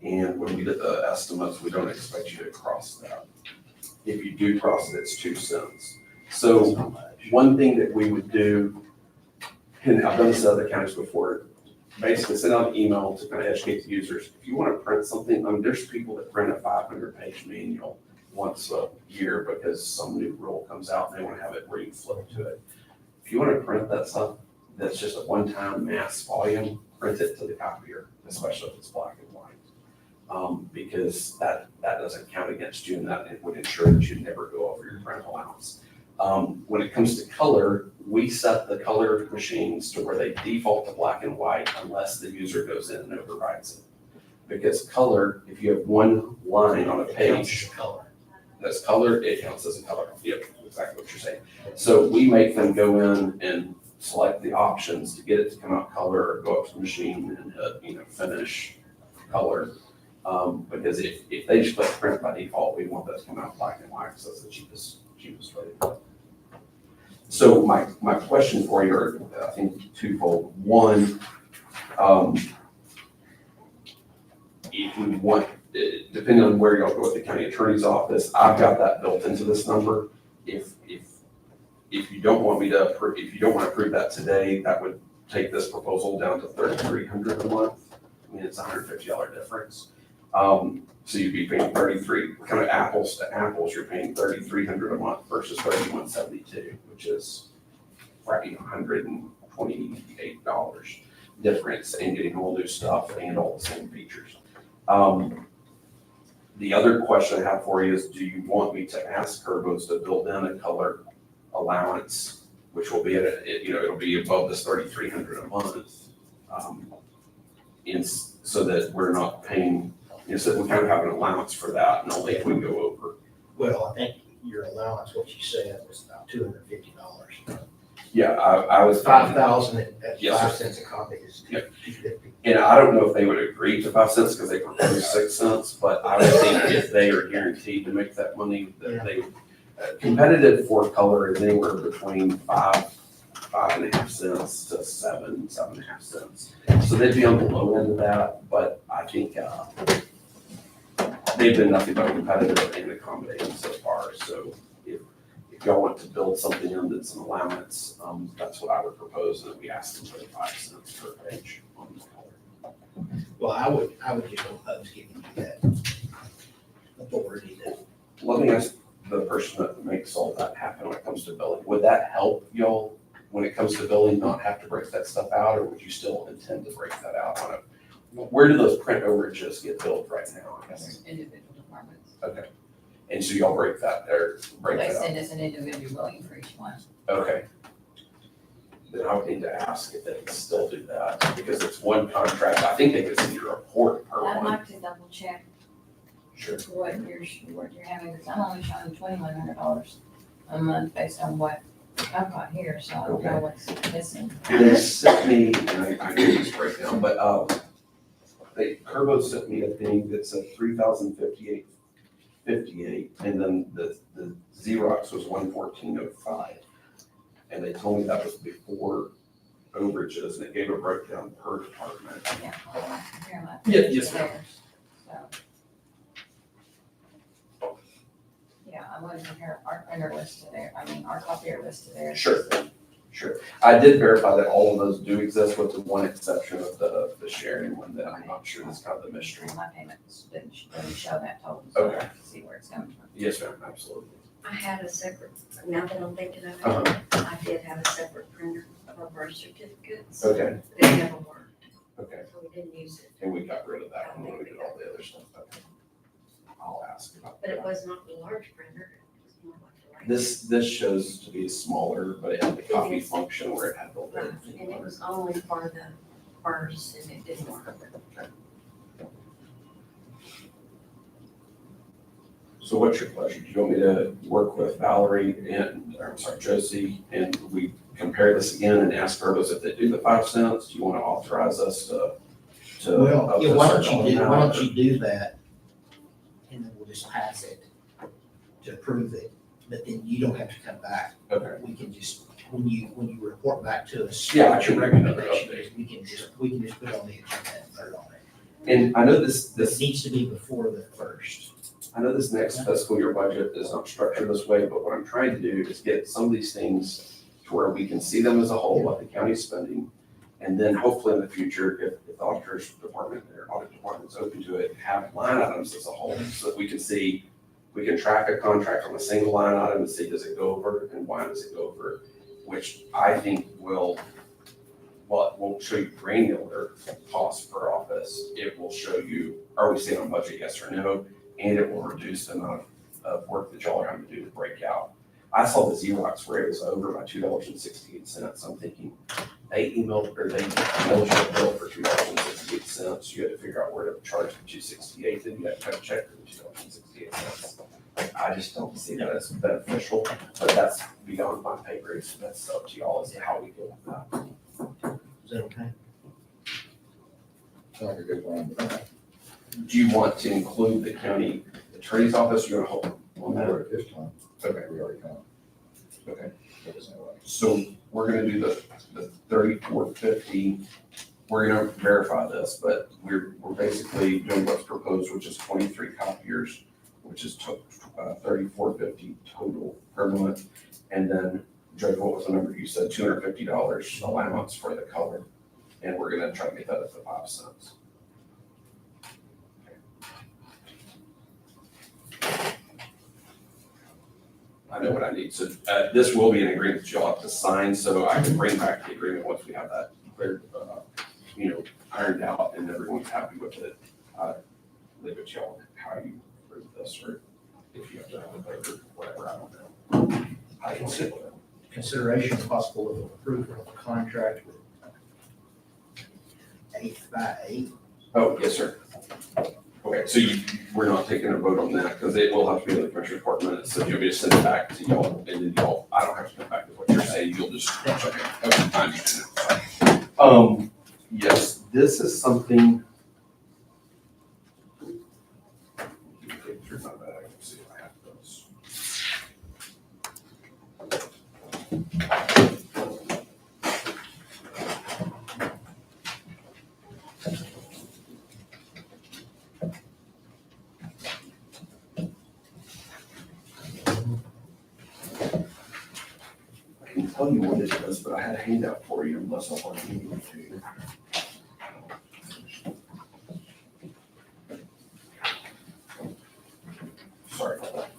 And when we did the estimates, we don't expect you to cross that. If you do cross it, it's 2 cents. So one thing that we would do, and I've done this in other counties before, basically send out an email to kind of educate the users. If you want to print something, there's people that print a 500-page manual once a year because some new rule comes out and they want to have it where you flip to it. If you want to print that stuff, that's just a one-time mass volume, print it to the copier, especially if it's black and white. Because that doesn't count against you, and that it would ensure that you never go over your print allowance. When it comes to color, we set the color machines to where they default to black and white unless the user goes in and overrides it. Because color, if you have one line on a page that's colored, it counts as a color. Yep, exactly what you're saying. So we make them go in and select the options to get it to come out color, or go up to the machine and finish color. Because if they just put print by default, we want that to come out black and white, so it's the cheapest way to go. So my question for you are, I think, twofold. One, if we want, depending on where y'all go with the county attorney's office, I've got that built into this number. If you don't want me to approve, if you don't want to approve that today, that would take this proposal down to $3,300 a month. I mean, it's a $150 difference. So you'd be paying 33, kind of apples to apples, you're paying $3,300 a month versus $3,172, which is $128 difference, and getting all new stuff and all the same features. The other question I have for you is, do you want me to ask Kerbos to build in a color allowance, which will be it'll be above this $3,300 a month, so that we're not paying. So we kind of have an allowance for that, and only if we go over. Well, I think your allowance, what you said, was about $250. Yeah, I was. 5,000 at Yes, 5 sir. cents a copy is Yep. $250. And I don't know if they would agree to 5 cents because they proposed 6 cents, but I would think if they are guaranteed to make that money, that they, competitive for color is anywhere between 5.5 cents to 7.5 cents. So they'd be on the low end of that, but I think, they've been nothing but competitive and accommodating so far. So if y'all want to build something in that's an allowance, that's what I would propose, and we ask them for 5 cents per page on the color. Well, I would just propose giving you that authority to. Let me ask the person that makes all that happen when it comes to billing. Would that help y'all when it comes to billing, not have to break that stuff out, or would you still intend to break that out on it? Where do those print overages get billed right now, I guess? Individual departments. Okay. And so y'all break that They out? send us an individual billing for each one. Okay. Then I would need to ask if they can still do that, because it's one contract. I think they could send you a report per I'd one. like to double check Sure. what you're having, because I'm only showing $2,100 a month based on what I've got here, so I don't know what's missing. They sent me, and I need this breakdown, but, Kerbo sent me a thing that said 3,058.58, and then the Xerox was 114.05. And they told me that was before overages, and it gave a breakdown per department. Yeah, hold on, here, my Yeah, page yes, is ma'am. there, so. Yeah, I wanted to compare our printer listed there, our copier listed there. Sure. Sure. I did verify that all of those do exist, with the one exception of the sharing one that I'm not sure is kind of the mystery. My payments didn't show that total, so I Okay. have to see where it's coming from. Yes, ma'am, absolutely. I had a separate, now that I'm thinking of it, Uh-huh. I did have a separate printer for birth certificates. Okay, But it never worked, okay. so we didn't use it. And we got rid of that one when we did all the other stuff. Okay. I'll ask about But it that. was not the large printer, it was more like the light. This shows to be smaller, but it had the copy function where it had the Right, lid. and it was only for the births and it didn't work. So what's your pleasure? Do you want me to work with Valerie Josie, and we compare this again and ask her if they do the 5 cents? Do you want to authorize us to? Well, up yeah, this why or don't you do that? And then we'll just pass it to approve it, but then you don't have to come back. Okay. We can just, when you report back to us. Yeah, I what your can make another recommendation update. is, we can just put it on the agenda and vote on it. And I know this This needs to be before the 1st. I know this next fiscal year budget is not structured this way, but what I'm trying to do is get some of these things to where we can see them as a whole, what the county's spending. And then hopefully in the future, if the auditor's department or audit department's open to it, have line items as a whole, so that we can see, we can track a contract on a single line item and see, does it go over and why does it go over? Which I think will well, it won't show you granular cost per office. It will show you, are we staying on budget, yes or no? And it will reduce the amount of work that y'all are having to do to break out. I saw the Xerox where it was over by $2.68. I'm thinking, they mailed you a bill for $2.68. You had to figure out where to charge the $2.68, then you had to cut a check for the $2.68. I just don't see that as beneficial, but that's beyond my pay grade, so that's up to y'all as to how we go with that. Is that okay? Sounds like a good plan. Do you want to include the county attorney's office, or you want to hold on that? Or this time, Okay, we already kind okay. of, doesn't way. So we're gonna do the 3450. We're gonna verify this, but we're basically doing what's proposed, which is 23 copiers, which is 3450 total per month. And then, Judge, what was the number you said? $250 allowance for the color. And we're gonna try to get that up to 5 cents. I know what I need. So this will be an agreement that you'll have to sign, so I can bring back the agreement once we have that cleared, ironed out and everyone's happy with it. Leave it to y'all how you approve this, or if you have to have a vote or whatever, I don't know. I can sit with it. Consideration possible of approval of a contract with 8x8. Oh, yes, sir. Okay, so we're not taking a vote on that, because it will have to be in the commissioner's court minutes, so you'll be send it back to y'all, and then y'all, I don't have to come back with what you're saying, you'll just, okay, I understand that. Yes, this is something. Not bad, I can see if I have those. I can tell you what it is, but I had a handout for you unless I want to give it to you. Sorry about that.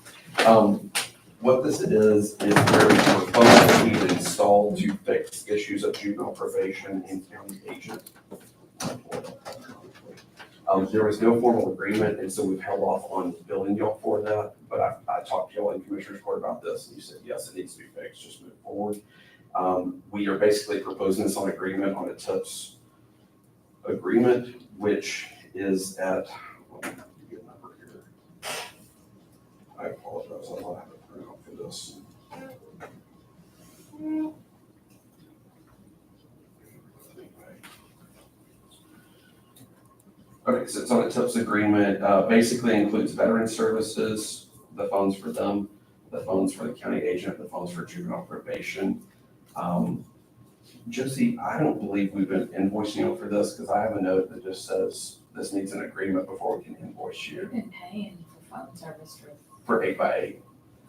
What this is where we're proposing to install to fix issues of juvenile probation and county agent. There was no formal agreement, and so we've held off on billing y'all for that, but I talked to y'all in Commissioner's Court about this, and you said, yes, it needs to be fixed, just move forward. We are basically proposing this on agreement on a TIPS agreement, which is at, let me get a number here. I apologize, I don't have a printout for this. Okay, so it's on a TIPS agreement, basically includes veteran services, the funds for them, the funds for the county agent, the funds for juvenile probation. Josie, I don't believe we've been invoicing you for this, because I have a note that just says this needs an agreement before we can invoice you We've been paying for phone service for 8x8.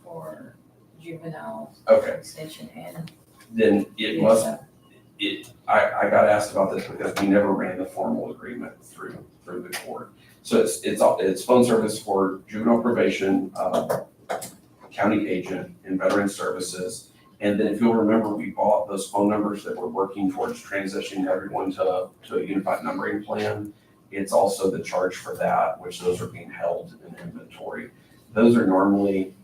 for juvenile Okay, extension and. then it must, I got asked about this because we never ran the formal agreement through the court. So it's phone service for juvenile probation, county agent, and veteran services. And then if you'll remember, we bought those phone numbers that we're working towards transitioning everyone to a unified numbering plan. It's also the charge for that, which those are being held in inventory. Those are normally,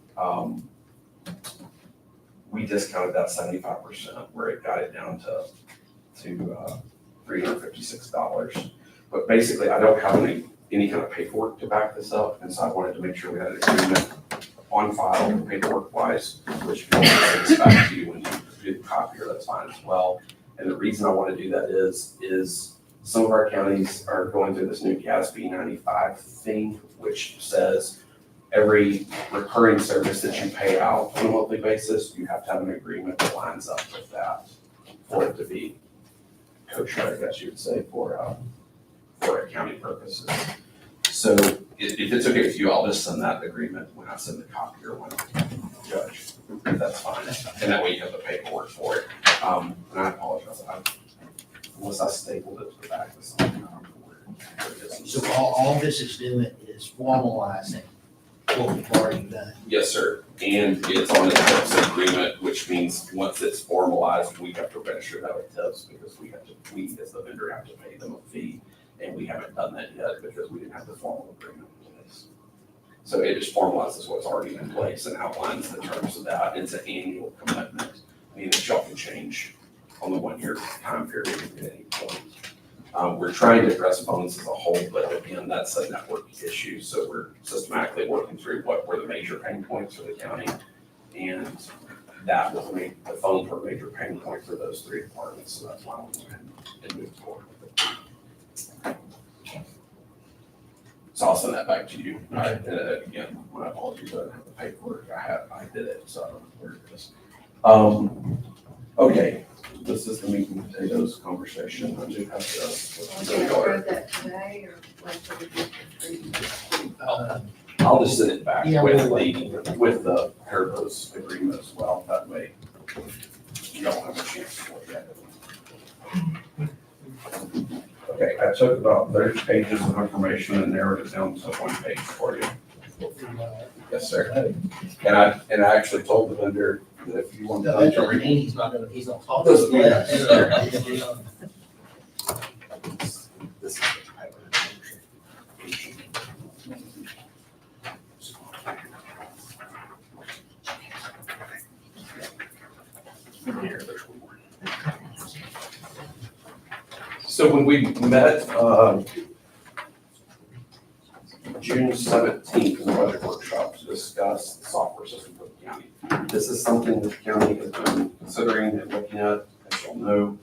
we discounted that 75%, where it got it down to $356. But basically, I don't have any kind of paperwork to back this up, and so I wanted to make sure we had an agreement on file, paperwork wise, which if you want to send this back to you when you do the copier, that's fine as well. And the reason I want to do that is some of our counties are going through this new GASB 95 thing, which says every recurring service that you pay out on a monthly basis, you have to have an agreement that lines up with that for it to be kosher, I guess you would say, for accounting purposes. So if it's okay with you, I'll just send that agreement when I send the copier when judge. That's fine. And that way you have the paperwork for it. And I apologize, unless I stapled it to the back of something. I don't know where it is. So all this is doing is formalizing what we've already done. Yes, sir. And it's on a TIPS agreement, which means once it's formalized, we have to register that with TIPS because we as the vendor have to pay them a fee. And we haven't done that yet because we didn't have the formal agreement in place. So it just formalizes what's already in place and outlines the terms of that. It's an annual commitment, meaning that y'all can change on the 1 year time period at any point. We're trying to address phones as a whole, but again, that's a network issue. So we're systematically working through what were the major pain points for the county. And that was the phones were a major pain point for those 3 departments. So that's why we went and moved forward with it. So I'll send that back to you. Again, my apologies, I didn't have the paperwork. I did it, so I don't know where it is. Okay, this is the meat and potatoes conversation. I do have Can to. we approve that today or wait for the district review? I'll just send it back Yeah, with we'll the Herbo's agreement as well. That way you don't have a chance to look at it. Okay, I took about 30 pages of information and narrowed it down to 1 page for you. Yes, sir. And I actually told the vendor that if you want The to vendor, read. he's not talk. Doesn't matter. Yes. This is the Here, there's one more. So when we met, June 17th in the budget workshop to discuss the software system for the county. This is something that the county has been considering and looking at, as you'll know,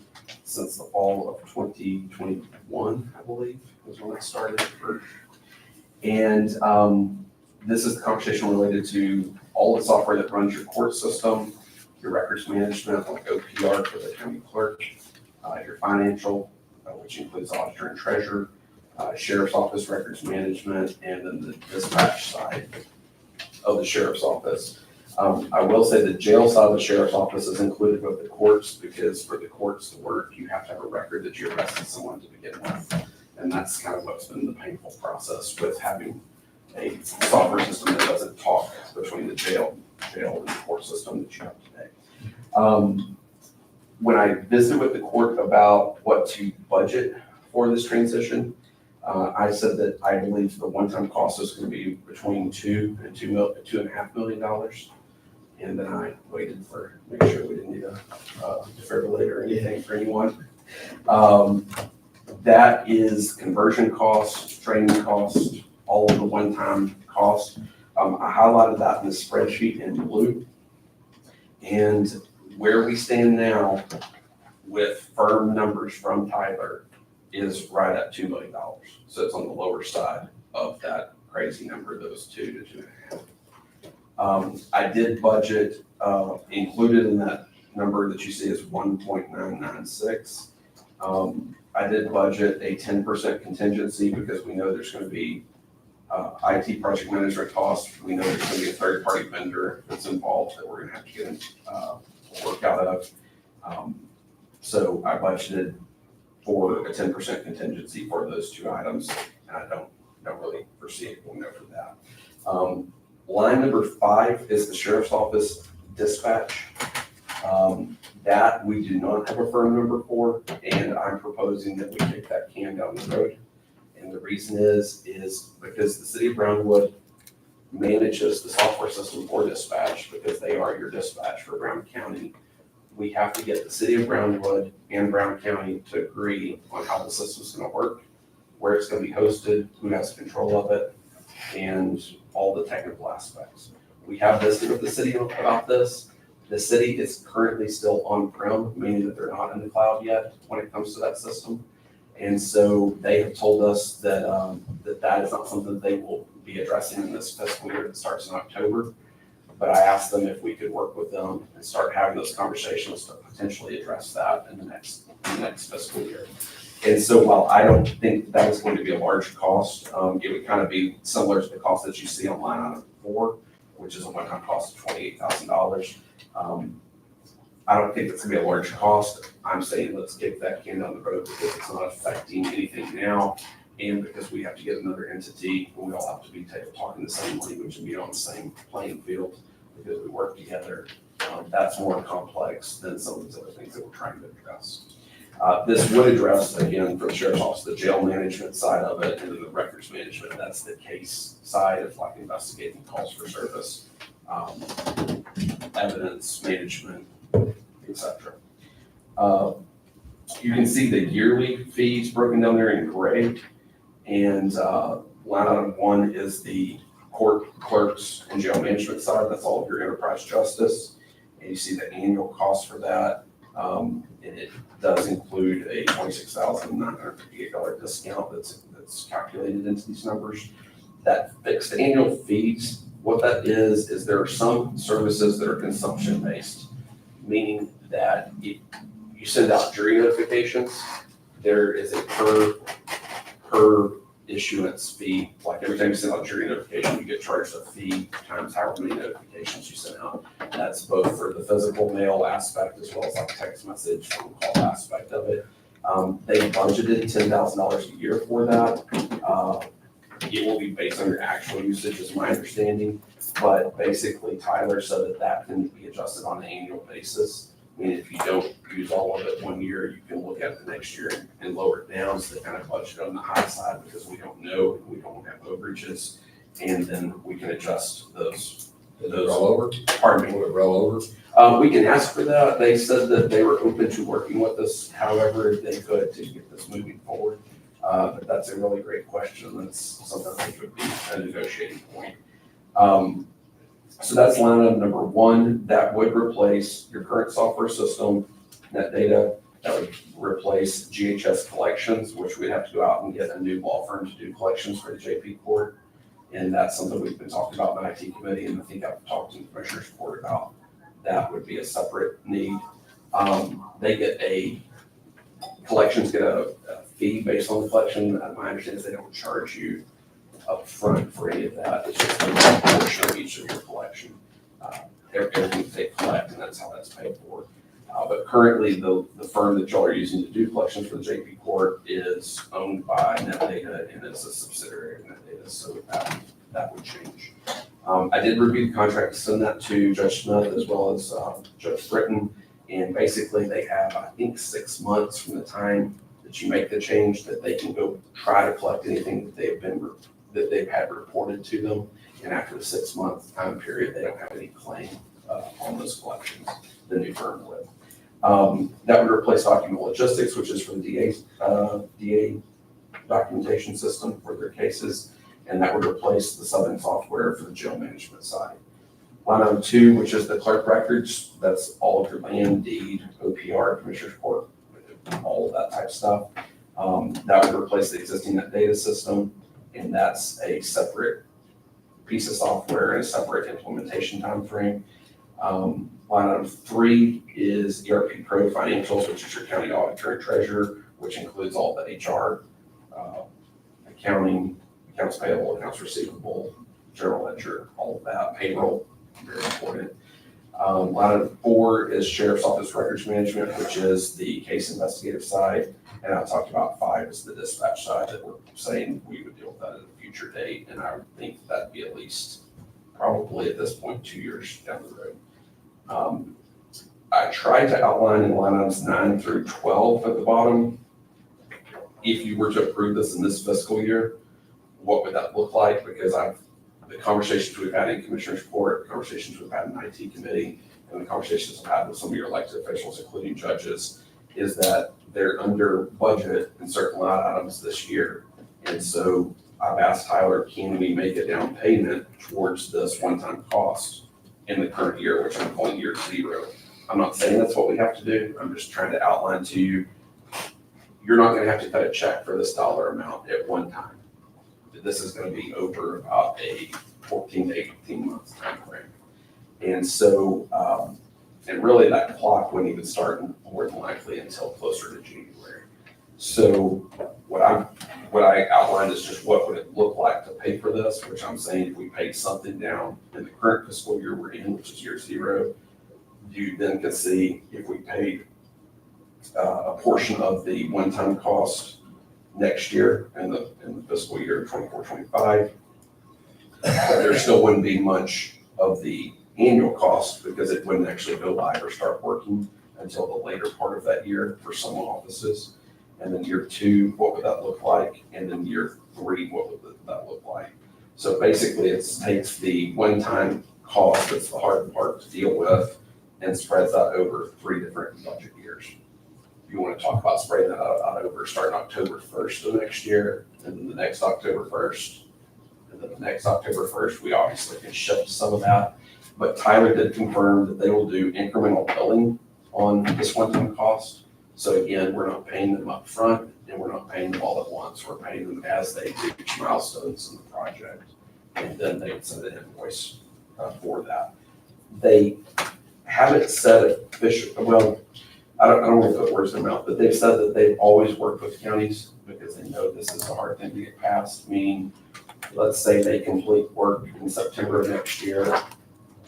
since the fall of 2021, I believe, was when it started. And this is the conversation related to all the software that runs your court system, your records management, like OPR for the county clerk, your financial, which includes auditor and treasurer, sheriff's office records management, and then the dispatch side of the sheriff's office. I will say the jail side of the sheriff's office is included with the courts because for the courts to work, you have to have a record that you arrested someone to begin with. And that's kind of what's been the painful process with having a software system that doesn't talk between the jail and the court system that you have today. When I visited with the court about what to budget for this transition, I said that I believe the one-time cost is going to be between $2 and $2.5 million. And then I waited for, make sure we didn't need a defibrillator or anything for anyone. That is conversion costs, training costs, all of the one-time costs. I highlighted that in the spreadsheet in blue. And where we stand now with firm numbers from Tyler is right at $2 million. So it's on the lower side of that crazy number, those 2 to 2.5. I did budget, included in that number that you see is 1.996. I did budget a 10% contingency because we know there's going to be IT project management costs. We know there's going to be a third-party vendor that's involved that we're going to have to get work out of. So I budgeted for a 10% contingency for those 2 items, and I don't really foresee it going over that. Line number 5 is the sheriff's office dispatch. That we do not have a firm number for, and I'm proposing that we kick that can down the road. And the reason is because the city of Brownwood manages the software system for dispatch because they are your dispatch for Brown County. We have to get the city of Brownwood and Brown County to agree on how the system's gonna work, where it's gonna be hosted, who has control of it, and all the technical aspects. We have visited with the city about this. The city is currently still on-prem, meaning that they're not in the cloud yet when it comes to that system. And so they have told us that that is not something that they will be addressing in this fiscal year that starts in October. But I asked them if we could work with them and start having those conversations to potentially address that in the next fiscal year. And so while I don't think that is going to be a large cost, it would kind of be similar to the cost that you see on line item 4, which is a one-time cost of $28,000. I don't think it's gonna be a large cost. I'm saying let's kick that can down the road because it's not affecting anything now. And because we have to get another entity and we all have to be talking the same language and be on the same playing field, because we work together. That's more complex than some of these other things that we're trying to address. This would address, again, for the sheriff's office, the jail management side of it, and then the records management. That's the case side of like investigating calls for service, evidence management, etc. You can see the yearly fees broken down there in gray. And line item 1 is the court clerks and jail management side. That's all of your enterprise justice. And you see the annual cost for that. And it does include a $26,958 discount that's calculated into these numbers. That fixed annual fees, what that is there are some services that are consumption based, meaning that you send out jury notifications, there is a per issuance fee. Like every time you send out a jury notification, you get charged a fee times however many notifications you send out. That's both for the physical mail aspect as well as like text message, phone call aspect of it. They budgeted $10,000 a year for that. It will be based on your actual usage is my understanding, but basically Tyler said that can be adjusted on an annual basis. I mean, if you don't use all of it one year, you can look at it the next year and lower it down. So they kind of budget on the high side because we don't know, we don't have overages. And then we can adjust those. Roll over? Pardon me. Will it roll over? We can ask for that. They said that they were open to working with us, however they could to get this moving forward. But that's a really great question. That's something I think would be a negotiating point. So that's line item number 1. That would replace your current software system, NetData. That would replace GHS collections, which we'd have to go out and get a new law firm to do collections for the JP court. And that's something we've been talking about in the IT committee, and I think I've talked to the commissioner's court about. That would be a separate need. Collections get a fee based on the collection. My understanding is they don't charge you up front for any of that. It's just a portion of each of your collection. Everything they collect, and that's how that's paid for. But currently, the firm that y'all are using to do collections for the JP court is owned by NetData, and it's a subsidiary of NetData, so that would change. I did review the contract, send that to Judge Smith as well as Judge Britton, and basically they have, I think, 6 months from the time that you make the change that they can go try to collect anything that they've had reported to them, and after the 6-month time period, they don't have any claim on those collections. The new firm would. That would replace Document Logistics, which is for the DA documentation system for their cases, and that would replace the Southern software for the jail management side. Line item 2, which is the clerk records, that's all of your land, deed, OPR, Commissioner's Court, all of that type of stuff. That would replace the existing NetData system, and that's a separate piece of software and a separate implementation timeframe. Line item 3 is ERP Pro Financials, which is your county auditor and treasurer, which includes all the HR, accounting, accounts payable, accounts receivable, general ledger, all of that, payroll, very important. Line item 4 is Sheriff's Office Records Management, which is the case investigative side. And I talked about 5 is the dispatch side that we're saying we would deal with that at a future date. And I would think that'd be at least probably at this point 2 years down the road. I tried to outline in line items 9 through 12 at the bottom. If you were to approve this in this fiscal year, what would that look like? Because the conversations we've had in Commissioner's Court, the conversations we've had in IT committee, and the conversations I've had with some of your elected officials, including judges, is that they're under budget in certain line items this year. And so I've asked Tyler, can we make a down payment towards this one-time cost in the current year, which I'm calling year 0. I'm not saying that's what we have to do. I'm just trying to outline to you, you're not gonna have to cut a check for this dollar amount at one time. This is gonna be over about a 14 to 18 month time frame. And so, and really that clock wouldn't even start more than likely until closer to January. So what I outlined is just what would it look like to pay for this, which I'm saying if we paid something down in the current fiscal year we're in, which is year 0, you then could see if we paid a portion of the one-time cost next year in the fiscal year 24-25, but there still wouldn't be much of the annual cost because it wouldn't actually go live or start working until the later part of that year for some offices. And then year 2, what would that look like? And then year 3, what would that look like? So basically, it takes the one-time cost, that's the hard part to deal with, and spreads that over 3 different budget years. You want to talk about spreading that out over starting October 1st of next year, and then the next October 1st, and then the next October 1st, we obviously can shift some of that. But Tyler did confirm that they will do incremental billing on this one-time cost. So again, we're not paying them up front, and we're not paying them all at once. We're paying them as they reach milestones in the project. And then they would send an invoice for that. They haven't said official, well, I don't want to put words in their mouth, but they've said that they've always worked with counties because they know this is a hard thing to get past. Meaning, let's say they complete work in September of next year,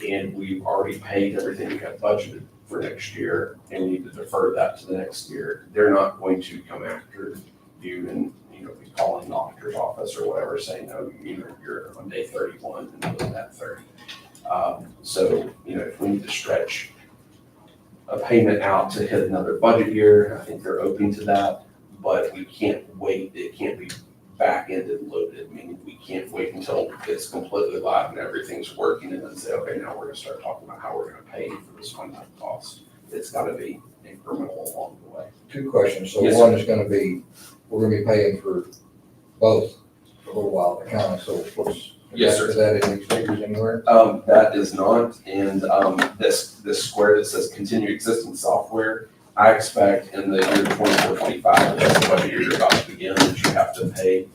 and we've already paid everything we had budgeted for next year, and we need to defer that to the next year. They're not going to come after you and, be calling the auditor's office or whatever, saying, no, you're on day 31 and doing that 30. So, if we need to stretch a payment out to hit another budget year, I think they're open to that, but we can't wait. It can't be back-ended loaded, meaning we can't wait until it's completely live and everything's working and then say, okay, now we're gonna start talking about how we're gonna pay for this one-time cost. It's gotta be incremental along the way. 2 questions. So Yes, one is gonna be, we're gonna be paying for both for a little while, the county, so what's? Yes, sir. Is that in these figures anywhere? That is not, and, this square that says continue existing software, I expect in the year 24-25, which is the budget year you're about to begin, that you have to pay,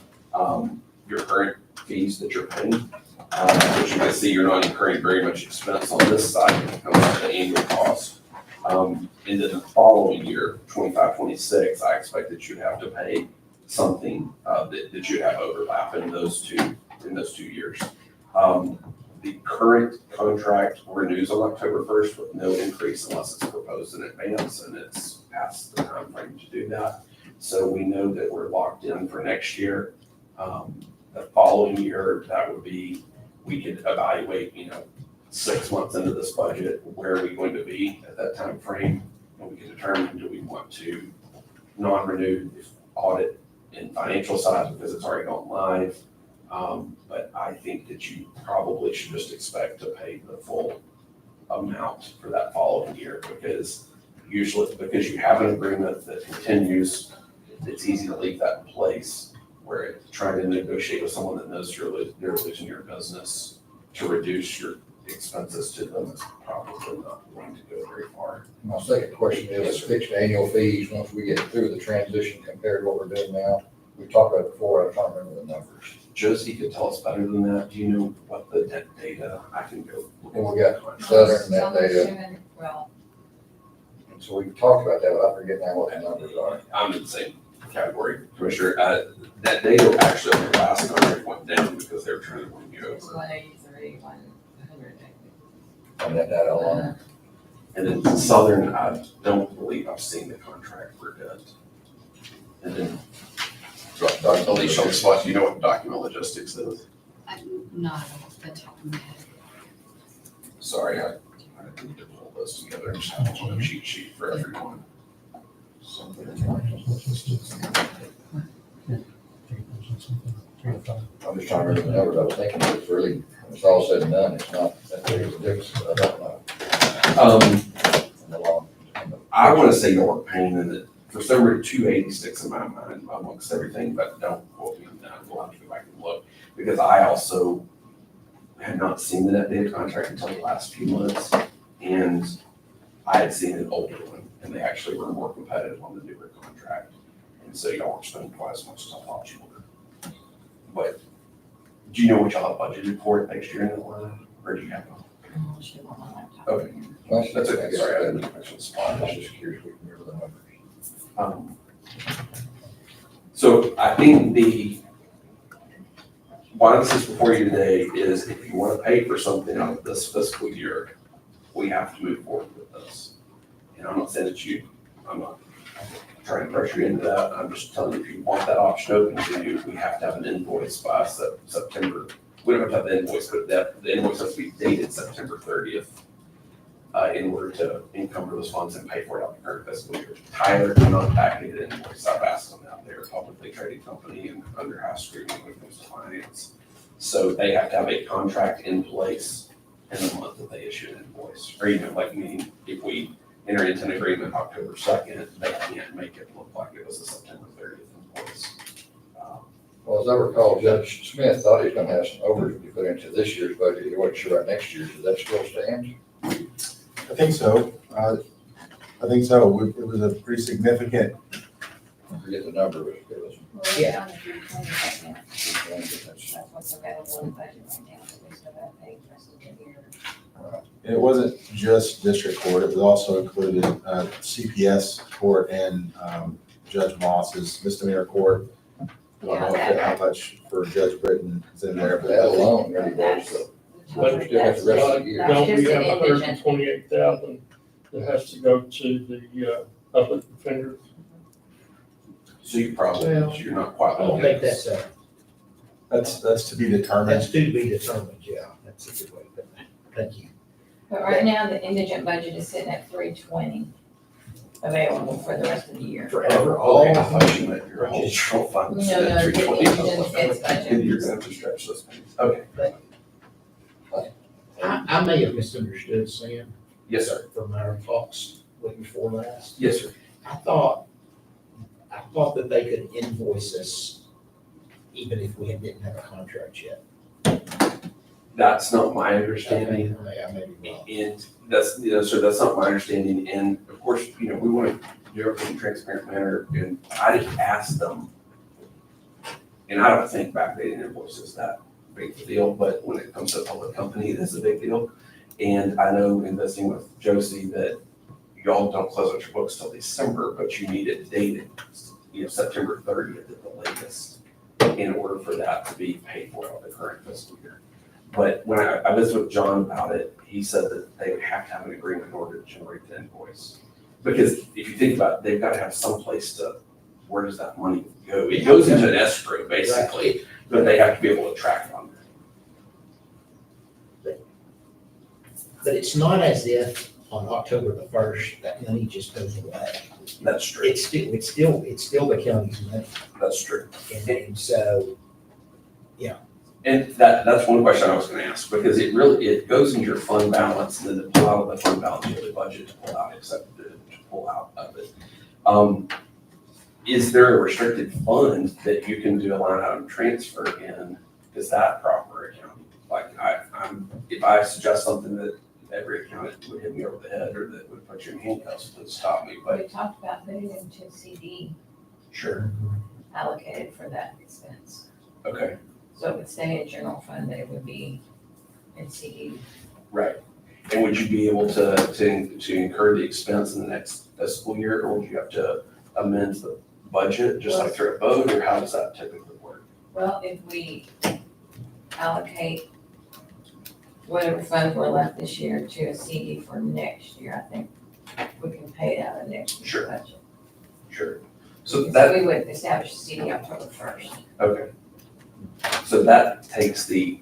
your current fees that you're paying. Which you can see, you're not incurring very much expense on this side, it comes out the annual cost. And then the following year, 25-26, I expect that you have to pay something, that you have overlap in those two years. The current contract renews on October 1st with no increase unless it's proposed in advance and it's past the time frame to do that. So we know that we're locked in for next year. The following year, that would be, we could evaluate, 6 months into this budget, where are we going to be at that time frame? And we can determine, do we want to non-renew, audit in financial side because it's already gone live. But I think that you probably should just expect to pay the full amount for that following year because because you have an agreement that continues, it's easy to leave that in place where trying to negotiate with someone that knows they're losing your business to reduce your expenses to them is probably not going to go very far. My second question is fixed annual fees, once we get through the transition compared to what we're doing now. We talked about it before, I can't remember the numbers. Josie could tell us better than that. Do you know what the net data, I can go. And we got Southern net data, Well, so we've talked about that, but I forget now what the numbers are. I'm in the same category, Commissioner. That data actually on the last contract went down because they were trying to win you it's over. 183, 100. On that data alone. And then Southern, I don't believe I've seen the contract for that. And then, Alicia, on the spot, do you know what document logistics is? I'm not off the top of my head. Sorry, I need to pull those together and just have a cheat sheet for everyone. I'm just trying to remember the numbers, I was thinking it was really, when it's all said and done, it's not that big of a difference, but I don't know. In the long- I want to say you're paying in it for somewhere 286 in my mind amongst everything, but don't quote me on that. We'll have to go back and look because I also had not seen the net data contract until the last few months, and I had seen an older one, and they actually were more competitive on the newer contract, and so y'all were spending twice as much as I thought you were. But do you know what y'all have budgeted for it next year in Atlanta, or do you have? Oh, she won't on my laptop. Okay, that's okay. Sorry, I didn't mention the spot. I was just curious, we can remember the numbers. So I think why this is before you today is if you want to pay for something out of this fiscal year, we have to move forward with this. And I'm not saying that I'm not trying to pressure you into that. I'm just telling you, if you want that option open to you, we have to have an invoice by September we don't have to have the invoice, but the invoice has to be dated September 30th in order to encumber those funds and pay for it out of the current fiscal year. Tyler cannot backdate an invoice. I've asked them out there, a publicly traded company and under house scrutiny when it comes to finance. So they have to have a contract in place in the month that they issue an invoice. Or even like me, if we enter into an agreement October 2nd, they can't make it look like it was a September 30th invoice. Well, as I recall, Judge Smith thought he was gonna have some overs to be put into this year's budget. He wasn't sure about next year's. Does that still stand? I think so. I think so. It was a pretty significant, I forget the number, but it was. Well, Yeah. on the 320 right now. That's what's available in the budget right now, so we still got to pay the rest of the year. it wasn't just district court, it was also included CPS court and Judge Moss's misdemeanor court. I don't know how much for Judge Britton is in there, but That alone really was, so. But Still has the rest of the year. That's Don't just we have an hundred indigent. and 28,000 that has to go to the public defender? So you probably, Well, you're not quite. I don't think that's that's to be determined. that's to be determined, yeah, that's a good way to put that. Thank you. But right now, the indigent budget is sitting at 320 available for the rest of the year. Forever, Okay, I all. thought you meant your whole general fund. No, the 320. indigent feds budget. You're gonna have to stretch those pennies. Okay, I may have misunderstood, Sam, yes, sir. from our talks way before last. Yes, sir. I thought that they could invoice us even if we didn't have a contract yet. That's not my understanding. I may be wrong. And that's, so that's not my understanding. And of course, we want to do everything in a transparent manner. And I didn't ask them. And I don't think backdating invoices that big of a deal, but when it comes to a public company, it is a big deal. And I know investing with Josie that y'all don't close out your books till December, but you need it dated, September 30th at the latest in order for that to be paid for out of the current fiscal year. But when I visited with John about it, he said that they would have to have an agreement in order to generate the invoice. Because if you think about it, they've got to have some place to, where does that money go? It goes into an escrow, basically, but they have to be able to track it on there. But it's not as if on October the 1st, that money just goes away. That's true. It's still the county's money. That's true. And so, And that's one question I was gonna ask, because it goes into your fund balance, and then to pull out of the fund balance, you have the budget to pull out, except to pull out of it. Is there a restricted fund that you can do a line item transfer in? Is that proper accounting? Like, if I suggest something that every accountant would hit me over the head, or that would put you in handcuffs, would stop me, but We talked about putting it into a CD sure, allocated for that expense. okay, So it would stay in general fund, but it would be in CD. right. And would you be able to incur the expense in the next fiscal year, or would you have to amend the budget, just like through a vote, or how does that typically work? Well, if we allocate whatever funds were left this year to a CD for next year, I think we can pay it out of next year's Sure. budget. Sure. So So we would establish a CD October 1st. okay. So that takes the,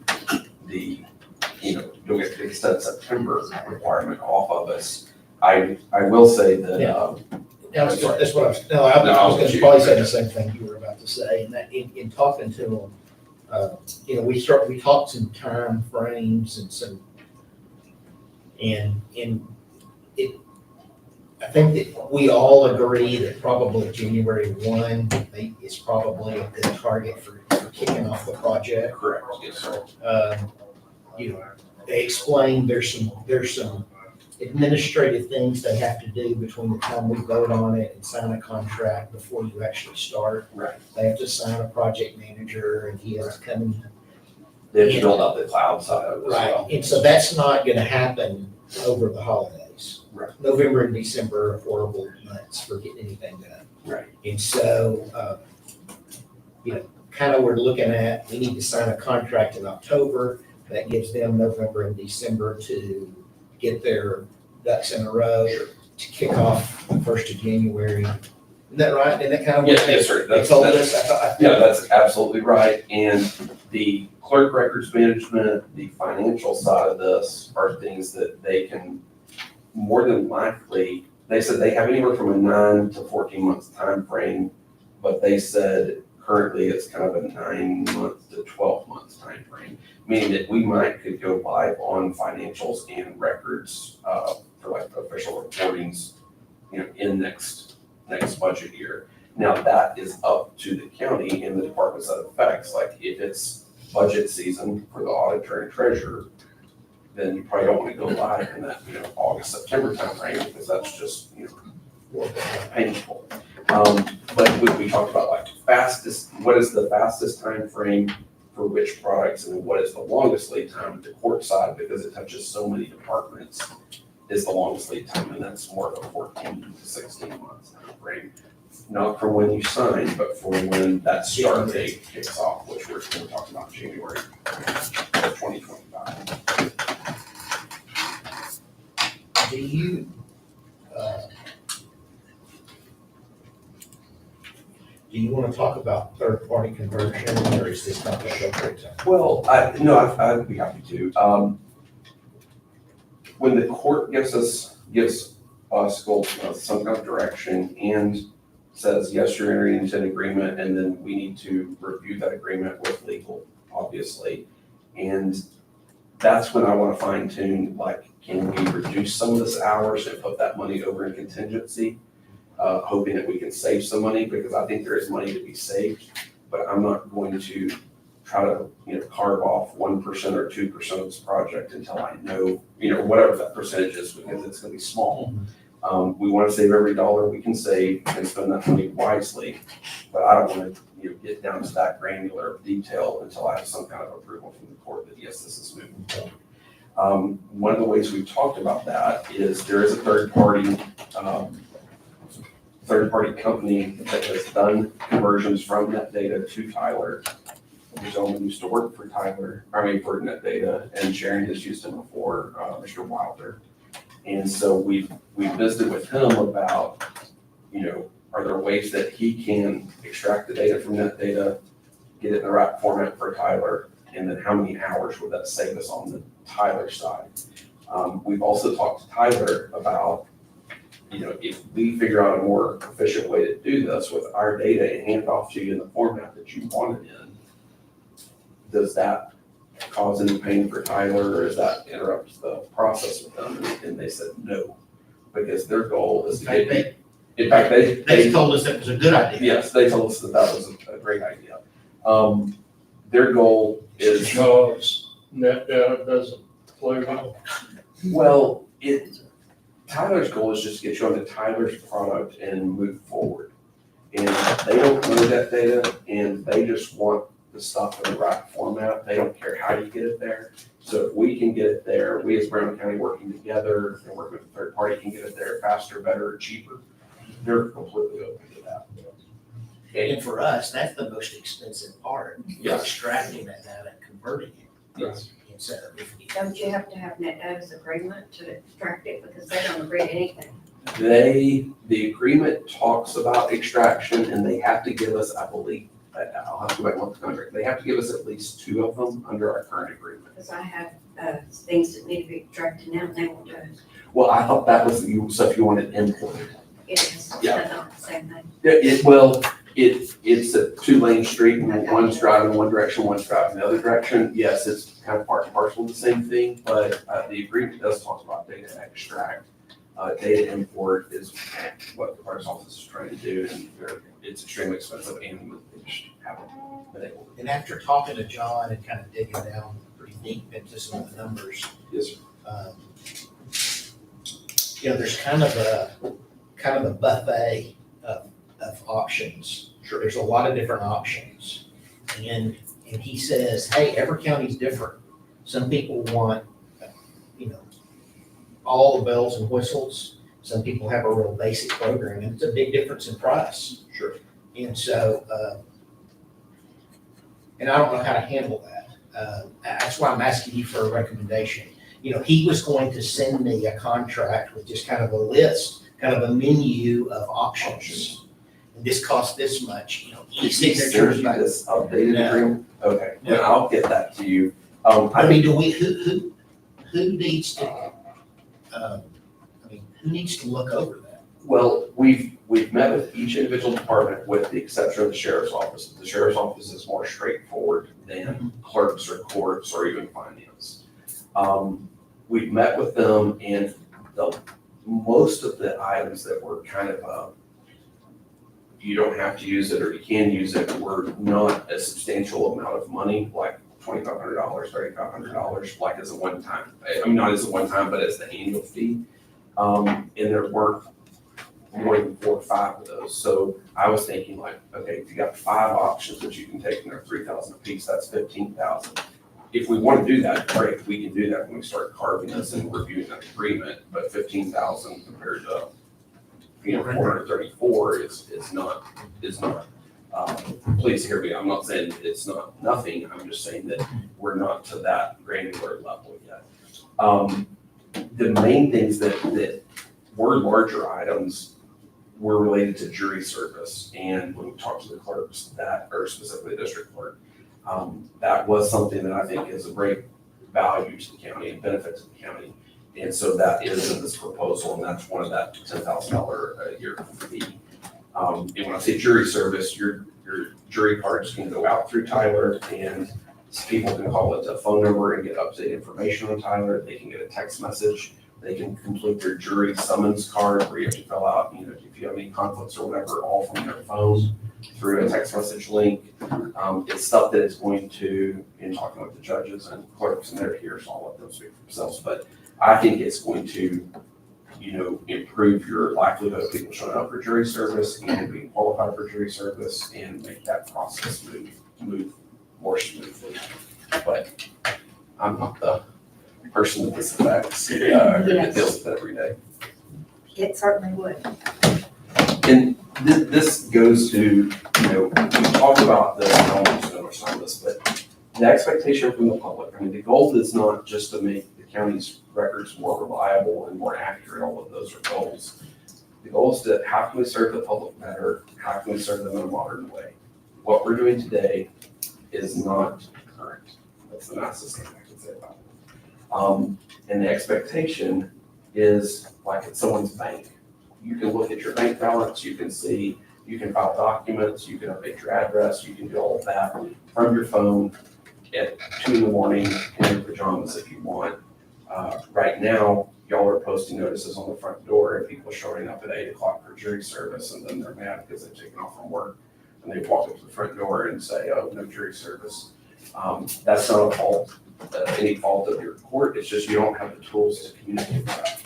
you'll get the extended September requirement off of us. I will say that, that's what I was, no, I was gonna probably say the same thing you were about to say, and that in talking to them, we talked some time frames and some, and it, I think that we all agree that probably January 1 is probably a good target for kicking off the project. correct, yes, sir. They explained there's some administrative things they have to do between the time we vote on it and sign a contract before you actually start. Right. They have to sign a project manager, and he has to come in. They have to build out the cloud side of it as well. And so that's not gonna happen over the holidays. Right. November and December are horrible months for getting anything done. Right. And so, kind of we're looking at, we need to sign a contract in October. That gives them November and December to get their ducks in a row, to kick off the 1st of January, Isn't that right? Isn't that kind of what Yes, they yes, sir. they That's, told that's, us? I yeah, that's absolutely right. And the clerk records management, the financial side of this are things that they can more than likely, they said they have anywhere from a 9 to 14 months time frame, but they said currently it's kind of a 9 months to 12 months time frame, meaning that we could go live on financials and records for like official reportings, in next budget year. Now, that is up to the county and the departments that affects, like if it's budget season for the auditor and treasurer, then you probably don't want to go live in that, August, September timeframe, because that's just, painful. But we talked about like what is the fastest time frame for which products, and then what is the longest lead time at the court side, because it touches so many departments, is the longest lead time, and that's more of a 14 to 16 months time frame. Not for when you sign, but for when that start date kicks off, which we're going to talk about January of 2025. Do you, do you want to talk about third-party conversion, or is this not the appropriate time? Well, I'd be happy to. When the court gives us some kind of direction and says, yes, you're entering into an agreement, and then we need to review that agreement with legal, obviously. And that's when I want to fine tune, like, can we reduce some of this hours and put that money over in contingency? Hoping that we can save some money, because I think there is money to be saved, but I'm not going to try to, carve off 1% or 2% of this project until I know, whatever that percentage is, because it's gonna be small. We want to save every dollar we can save and spend that money wisely, but I don't want to, get down to that granular detail until I have some kind of approval from the court that yes, this is moving forward. One of the ways we've talked about that is there is a third party company that has done conversions from NetData to Tyler. The gentleman used to work for for NetData, and Sharon has used him before, Mr. Wilder. And so we visited with him about, are there ways that he can extract the data from NetData, get it in the right format for Tyler, and then how many hours would that save us on the Tyler side? We've also talked to Tyler about, if we figure out a more efficient way to do this with our data and hand it off to you in the format that you want it in, does that cause any pain for Tyler, or does that interrupt the process with them? And they said no, because their goal is to get. In fact, They told us that was a good idea. Yes, they told us that was a great idea. Their goal is. Because NetData doesn't play well. Well, Tyler's goal is just to get you onto Tyler's product and move forward. And they don't know that data, and they just want the stuff in the right format. They don't care how you get it there. So if we can get it there, we as Brown County working together and working with a third party can get it there faster, better, cheaper, they're completely open to that. And for us, that's the most expensive part, Yes. extracting that data and converting it. Yes. And so Don't you have to have NetData's agreement to extract it, because they don't agree to anything? The agreement talks about extraction, and they have to give us, I believe, I'll have to go back and look at the contract. They have to give us at least 2 of them under our current agreement. Because I have, things that need to be extracted now, and they won't do it. Well, I thought that was stuff you wanted imported. It is, Yeah. that's not the same thing. It's a 2-lane street, and one's driving one direction, one's driving the other direction. Yes, it's kind of part and parcel of the same thing, but the agreement does talk about data extract. Data import is what the clerk's office is trying to do, and it's extremely expensive, and they just haven't been able to. And after talking to John and kind of digging down pretty deep into some of the numbers, Yes, sir. there's kind of a buffet of options. Sure. There's a lot of different options. And he says, hey, every county's different. Some people want, all the bells and whistles. Some people have a real basic program, and it's a big difference in price. Sure. And so, and I don't know how to handle that. That's why I'm asking you for a recommendation. He was going to send me a contract with just kind of a list, kind of a menu of options. and this costs this much, Did you e-signatures. send you this updated No. agreement? Okay, then No. I'll get that to you. I mean, do we, who needs to, who needs to look over that? Well, we've met with each individual department with the exception of the sheriff's office. The sheriff's office is more straightforward than clerks or courts or even finance. We've met with them and most of the items that were kind of, you don't have to use it or you can use it, were not a substantial amount of money, like $2,500, $3,500, like as a one-time. I mean, not as a one-time, but as the annual fee. And there weren't more than 4 or 5 of those. So I was thinking like, okay, if you got 5 options that you can take and they're $3,000 a piece, that's $15,000. If we want to do that, great, we can do that when we start carving this and reviewing that agreement, but $15,000 compared to, 434 is not, please hear me, I'm not saying it's not nothing, I'm just saying that we're not to that granular level yet. The main things that were larger items were related to jury service, and when we talked to the clerks, that, or specifically the district clerk, that was something that I think is a great value to the county and benefit to the county. And so that is in this proposal, and that's one of that $10,000 a year fee. And when I say jury service, your jury cards can go out through Tyler, and people can call it a phone number and get up-to-date information on Tyler. They can get a text message. They can complete their jury summons card where you have to fill out, if you have any conflicts or whatever, all from their phone through a text message link. It's stuff that is going to, in talking with the judges and clerks, and they're here, so I'll let them speak for themselves, but I think it's going to, improve your likelihood of people showing up for jury service and being qualified for jury service and make that process move more smoothly. But I'm not the person that this affects, that deals with it every day. It certainly would. And this goes to, we talk about this, I don't want to understand this, but the expectation from the public, the goal is not just to make the county's records more reliable and more accurate, all of those are goals. The goal is to, how can we serve the public better? How can we serve them in a modern way? What we're doing today is not current. That's the nicest thing I can say about it. And the expectation is like at someone's bank. You can look at your bank balance, you can see, you can file documents, you can update your address, you can do all of that from your phone at 2 in the morning in your pajamas if you want. Right now, y'all are posting notices on the front door and people showing up at 8 o'clock for jury service, and then they're mad because they've taken off from work and they walk up to the front door and say, oh, no jury service. That's not a fault, any fault of your court, it's just you don't have the tools to communicate that.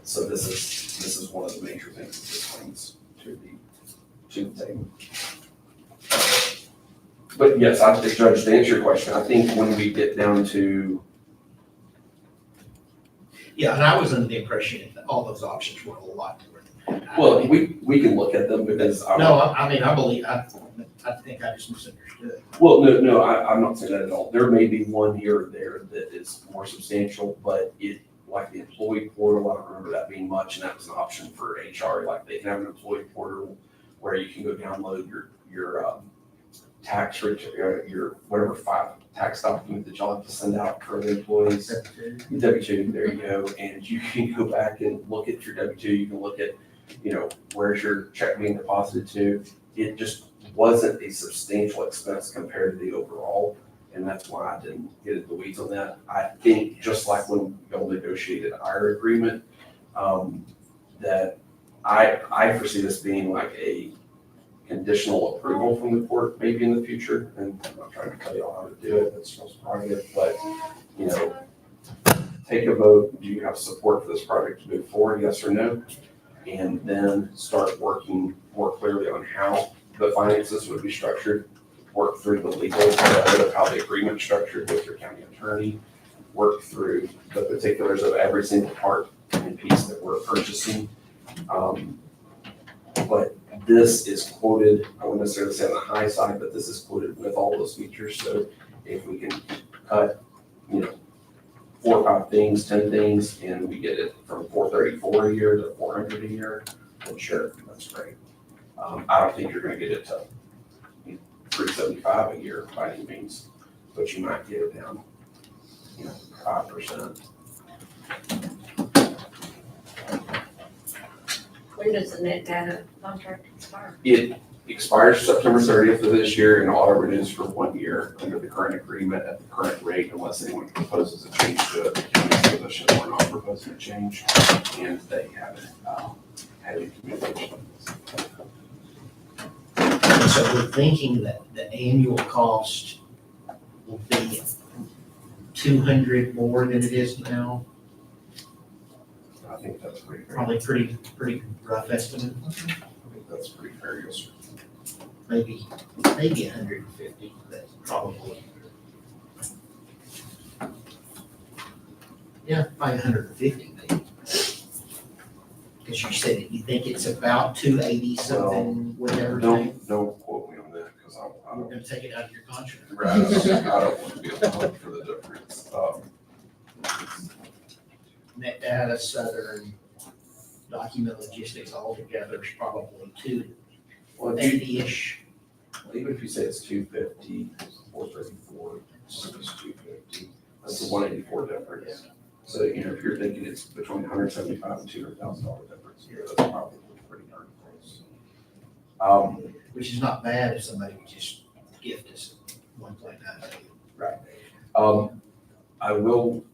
So this is one of the major things that this brings to the table. But yes, I think, Judge, to answer your question, I think when we get down to. Yeah, and I was under the impression that all those options were a lot more. Well, we can look at them because. No, I think I just misunderstood. Well, no, I'm not saying that at all. There may be one here or there that is more substantial, but like the employee portal, I don't remember that being much, and that was an option for HR. Like they can have an employee portal where you can go download your tax return, your whatever tax document that y'all have to send out for the employees. W-2, there you go. And you can go back and look at your W-2. You can look at, where's your check being deposited to. It just wasn't a substantial expense compared to the overall. And that's why I didn't get into the weeds on that. I think just like when y'all negotiated our agreement, that I foresee this being like a conditional approval from the court maybe in the future. And I'm not trying to tell y'all how to do it, that's y'all's prerogative, but, take a vote. Do you have support for this project to move forward, yes or no? And then start working more clearly on how the finances would be structured. Work through the legal side of how the agreement's structured with your county attorney, work through the particulars of every single part and piece that we're purchasing. But this is quoted, I wouldn't necessarily say on the high side, but this is quoted with all those features. So if we can cut, 4 or 5 things, 10 things, and we get it from $434 a year to $400 a year, then sure, that's great. I don't think you're gonna get it to 375 a year by any means, but you might get it down, 5%. When does the net data contract expire? It expires September 30th of this year and auto renews for 1 year under the current agreement at the current rate unless anyone proposes a change to it. The county's position, we're not proposing a change, and they haven't had any communication. And so we're thinking that the annual cost will be 200 more than it is now, I think that's pretty fair. probably pretty rough estimate, I think that's pretty fair, yes, sir. maybe 150, but probably. Yeah, probably 150 maybe. Because you said that you think it's about 280 something, whatever. Don't quote me on that, because I We're don't, gonna take it out of your contract. I don't want to be accountable for the difference. Net data, Southern, document logistics all together is probably Well, if you- 280-ish. even if you say it's 250, 434, it's 250, that's a 184 difference. So, if you're thinking it's between $175,000 and $200,000 difference, that's probably pretty darn close. Which is not bad if somebody would just gift us 1.9 million. I will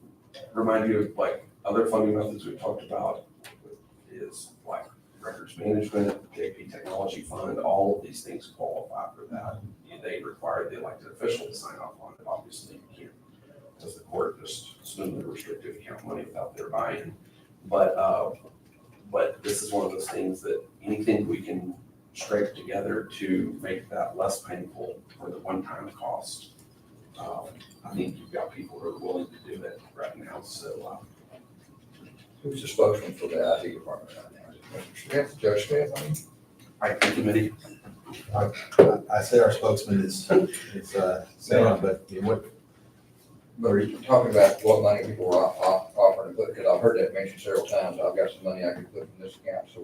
remind you of like other funding methods we've talked about is like records management, JP Technology Fund, all of these things qualify for that. They require the elected official to sign off on it, obviously you can't, because the court just smoothly restricted account money without their buy-in. But this is one of those things that anything we can scrape together to make that less painful for the one-time cost. I think you've got people who are willing to do it right now, so, Who's the spokesman for the IT department right now? Smith, Judge Smith, I mean? IT committee, I say our spokesman is Sam, but But are you talking about what money people are offering to put, because I've heard that mentioned several times, I've got some money I could put in this account, so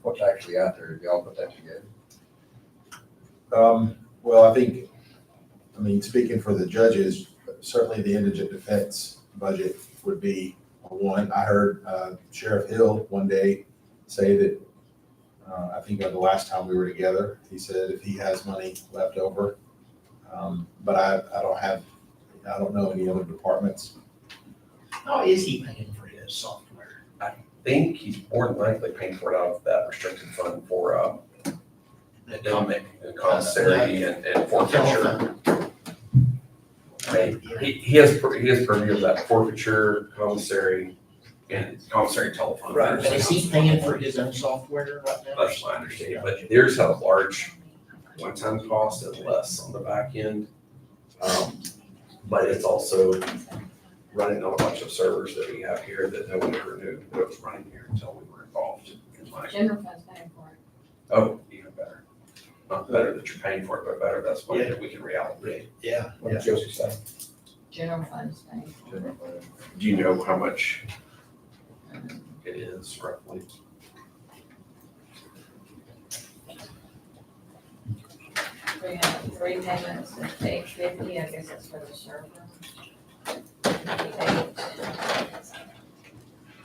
what's actually out there, if y'all put that together? well, I mean, speaking for the judges, certainly the indigent defense budget would be one. I heard Sheriff Hill one day say that, I think the last time we were together, he said if he has money left over. But I don't know any other departments. How is he paying for his software? I think he's more than likely paying for it out of that restricted fund for, economic and commissary and forfeiture. He has purview of that forfeiture, commissary, and commissary telephone. Right, but is he paying for his own software right now? That's my understanding, but theirs have a large one-time cost and less on the back end. But it's also running on a bunch of servers that we have here that no one ever knew that was running here until we were involved in like, General fund's paying for it. oh, even better. Not better that you're paying for it, but better that's money that we can reallocate. Yeah. What did Josie say? General fund's paying for it. Do you know how much it is roughly? We have 3 payments at $850, I guess that's for the server.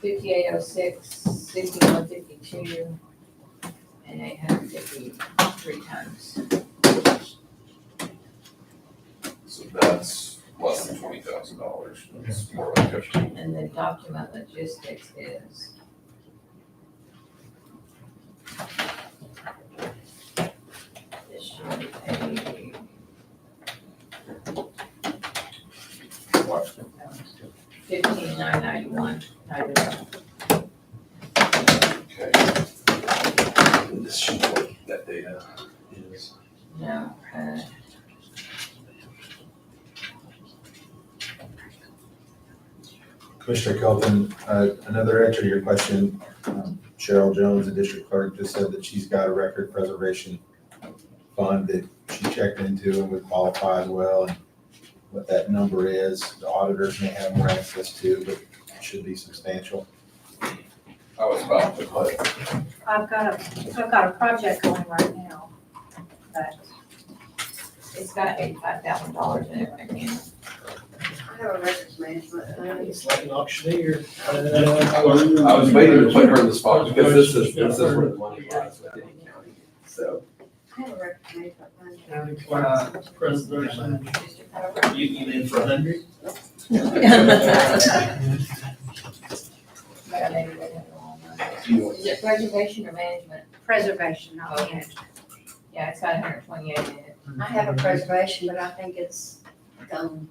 5806, 6152, and 853 times. So that's less than $20,000. It's more like 15. And the document logistics is this should be paid. What? 15,991. Okay. And this should be what that data is. No, Commissioner Kelton, another answer to your question, Cheryl Jones, the district clerk, just said that she's got a record preservation fund that she checked into and would qualify as well. And what that number is, the auditors may have more access to, but it should be substantial. I was about to put, I've got a project going right now, but It's got $85,000 in it right now. I have a records management. It's like an auctioneer. I was waiting to put her in the spot because this is where the money lies with any county, so. I have a records management. fund. County preservation. You in for 100? But maybe they have the wrong one. Is it preservation or management? preservation, not management. Yeah, it's got 128 in it. I have a preservation, but I think it's gone,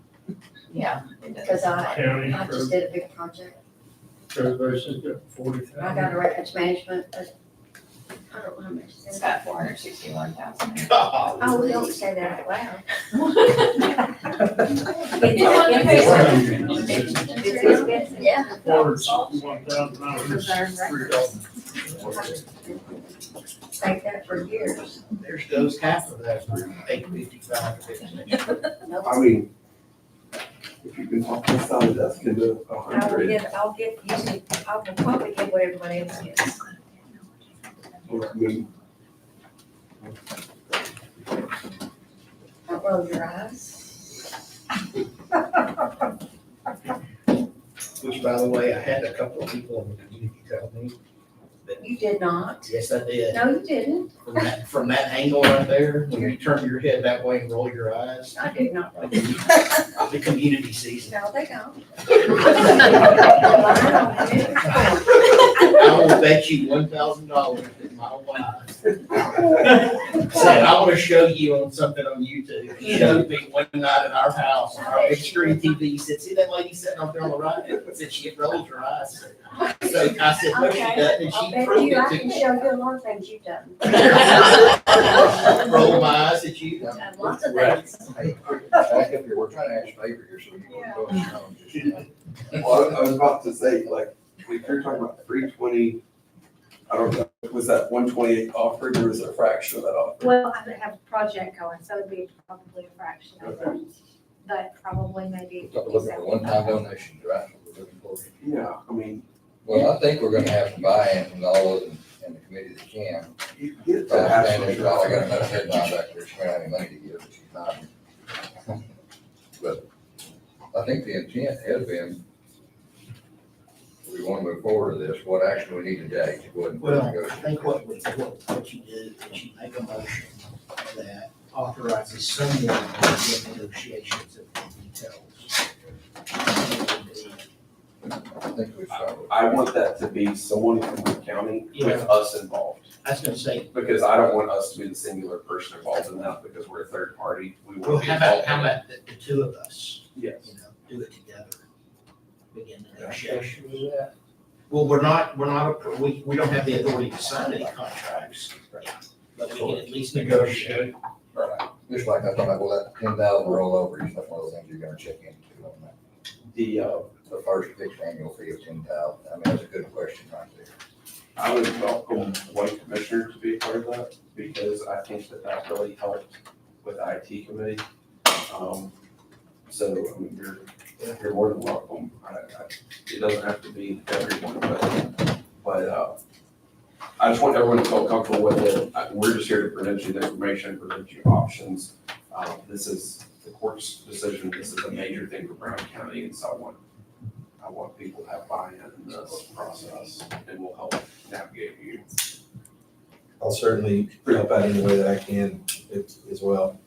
Yeah. it does. because County I just did a big project. preservation's got I 40,000. got a records management, but I don't know how much. It's got 461,000 in it. Oh, we don't say that out loud. Yeah. $461,900. Take that for years. There goes half of that for 855. I mean, if you can talk this side, that's gonna do I will 100. give, I will probably give what everybody else gets. I mean, Don't roll your eyes. Which, by the way, I had a couple of people in the community tell me that, You did not. yes, I did. No, you didn't. From that angle right there, when you turn your head that way and roll your eyes, I did not. roll. the community sees it. No, they don't. I will bet you $1,000 that my wife said, I want to show you on something on YouTube. She showed me one night at our house, on our big screen TV, said, see that lady sitting up there on the right? Said she rolls her eyes. So I said, no, she Okay. doesn't, and I'll she bet proved you, I it can to show you a lot of things you've done. me. Roll my eyes at you. Done lots of Right. things. hey, back up here, we're trying to ask favor here, so you can go on, just, Well, I was about to say, like, if you're talking about 320, I don't know, was that 128 offered or was it a fraction of that offer? Well, I have a project going, so it'd be probably a fraction of that. But probably maybe. we're looking for one-time donations, right? We're looking for. Yeah, I mean, Well, I think we're gonna have some buy-in from all of them in the committee that can. you get I to understand actually. there's, I got another headline back there, she may not have any money to give, but she's not. But I think the intent has been, we want to move forward with this, what action we need today to go ahead and. Well, I negotiate. think what you do is you make a motion that authorizes someone to begin negotiations of the details. I think we start with. I want that to be someone from the county with Yeah. us involved. I was gonna say, Because I don't want us to be the singular person involved in that because we're a third party. We well, want to be how about, involved. how in it. about the two of us, Yes. you know, do it together? Begin the negotiations. Well, we're not, we don't have the authority to sign any contracts, but we can at least negotiate. Right. Just like I thought, about, well, that 10,000 rollover, is one of those things you're gonna check into on that. The first fixed annual fee of 10,000, I mean, that's a good question right there. I would welcome one commissioner to be a part of that because I think that that really helped with the IT committee. So, I mean, you're more than welcome. It doesn't have to be everyone, but I just want everyone to feel comfortable with it. We're just here to present you the information, present you options. This is the court's decision. This is a major thing for Brown County, and so I want people to have buy-in in this process, and we'll help navigate you. I'll certainly help out any way that I can as well.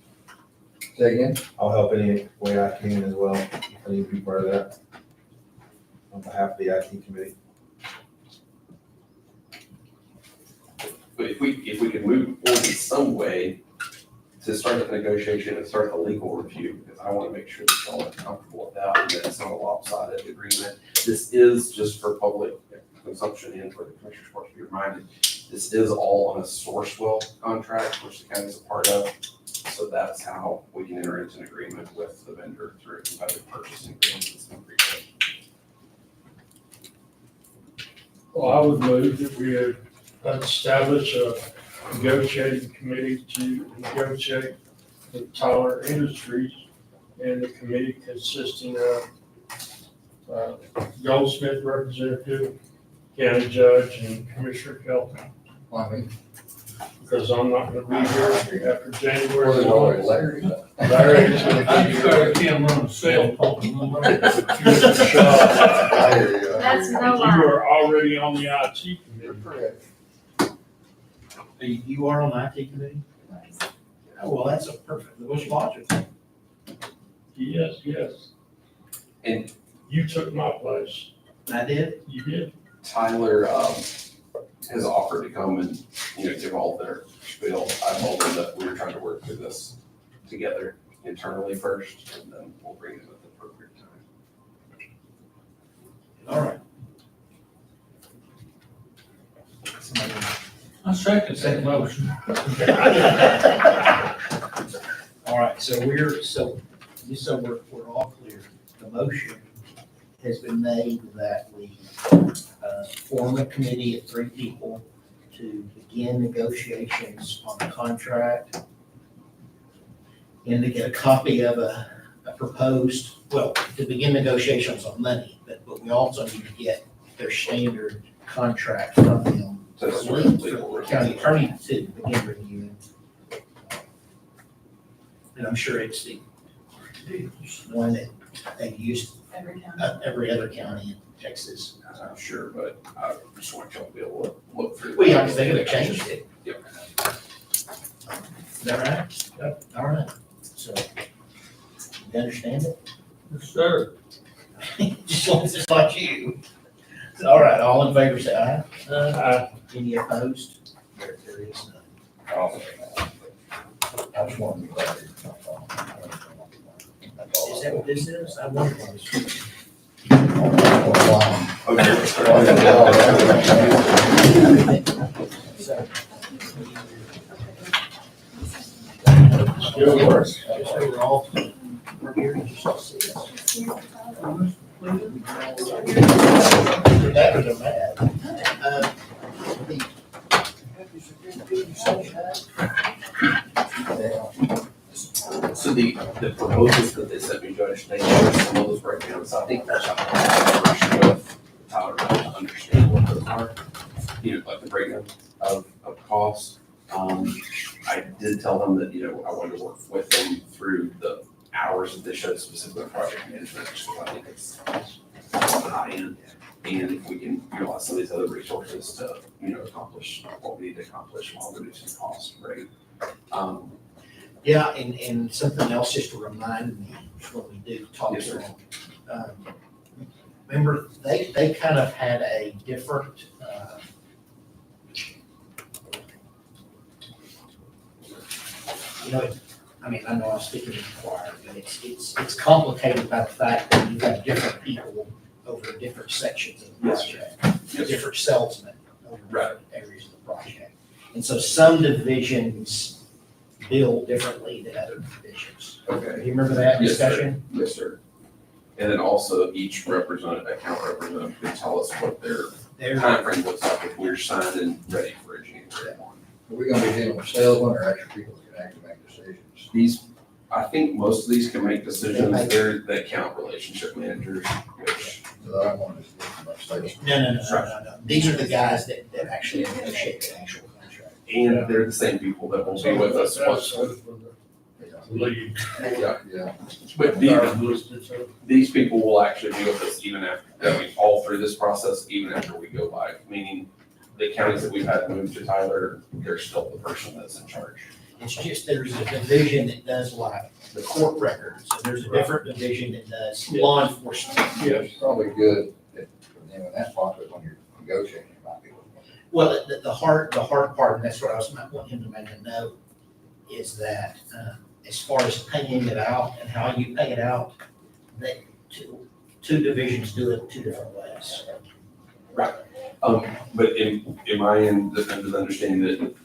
Say again? I'll help any way I can as well, if I need to be part of that. On behalf of the IT committee. But if we could move forward in some way to start the negotiation and start the legal review, because I want to make sure that y'all are comfortable with that, and that it's not a lopsided agreement. This is just for public consumption and for the commissioners court to be reminded, this is all on a Sourcewell contract, which the county is a part of. So that's how we can enter into an agreement with the vendor through a competitive purchasing agreement. It's been agreed. Well, I would move that we establish a negotiating committee to negotiate with Tyler Industries, and the committee consisting of Goldsmith representative, County Judge and Commissioner Kelton, I mean, because I'm not gonna be here after well, January there's already Larry. Larry's gonna be here. can't run a cell phone. I hear you. That's no You lie. are already on the IT You're committee. correct. You are on the IT committee? Oh, well, that's a perfect, what's logical? Yes, yes. And- You took my place. I did? You did. Tyler, has offered to come and, give all their spiel. I told them that we were trying to work through this together internally first, and then we'll bring it at the appropriate time. All right. I second that motion. All right, so just so we're all clear, the motion has been made that we form a committee of 3 people to begin negotiations on the contract and to get a copy of a proposed, well, to begin negotiations on money, but we also need to get their standard contract from them. So For it's legal, for the county attorney to begin reviewing. And I'm sure it's the one that they use Every time. every other county in Texas. I'm sure, but I just want y'all to be able to look through. Well, yeah, because they could have changed it. Yep. Is that right? Yep. All right, so, you understand it? Yes, sir. Just as long as it's not you. All right, all in favor, say aye. Any opposed? There is none. I just wanted to be clear. That's all. Is that what this is? I wonder what this is. Still works. Just so we're all, we're here to just see us. That was a bad. So the proposals that they sent me, Judge, they have some of those breakdowns. I think that's how with Tyler to understand what those are. Like the breakdown of costs. I did tell them that, I wanted to work with them through the hours that they showed specifically in project management, which I think it's high end. And if we can utilize some of these other resources to, accomplish what we need to accomplish while reducing costs, right? Yeah, and something else just to remind me when we do talk Yes, to sir. them. Remember, they kind of had a different, I know I'm speaking in the choir, but it's complicated by the fact that you've got different people over different sections of the Yes, project. Yes, sir. Different salesmen over Right. different areas of the project. And so some divisions bill differently than other divisions. Do Okay. you remember that Yes, sir. discussion? Yes, sir. And then also each account representative can tell us what their There, timeframe looks like if we're signed and ready for a January one. Are we gonna be dealing with salesmen or actual people that can actually make decisions? I think most of these can make decisions. They're the account relationship managers, which, So I don't want to just look at my sales. no. These are the guys that actually negotiate the actual contract. and they're the same people that will be with us once. Lead. Yeah. But these people will actually be with us even after, all through this process, even after we go live, meaning the counties that we've had moved to Tyler, they're still the person that's in charge. It's just, there's a division that does like the court records, and there's a different division that does law enforcement. Yes. Probably good if, in that process, when you're negotiating, it might be. Well, the hard part, and that's what I was wanting him to make a note, is that, as far as paying it out and how you pay it out, that two divisions do it 2 different ways. But in my end, under the understanding that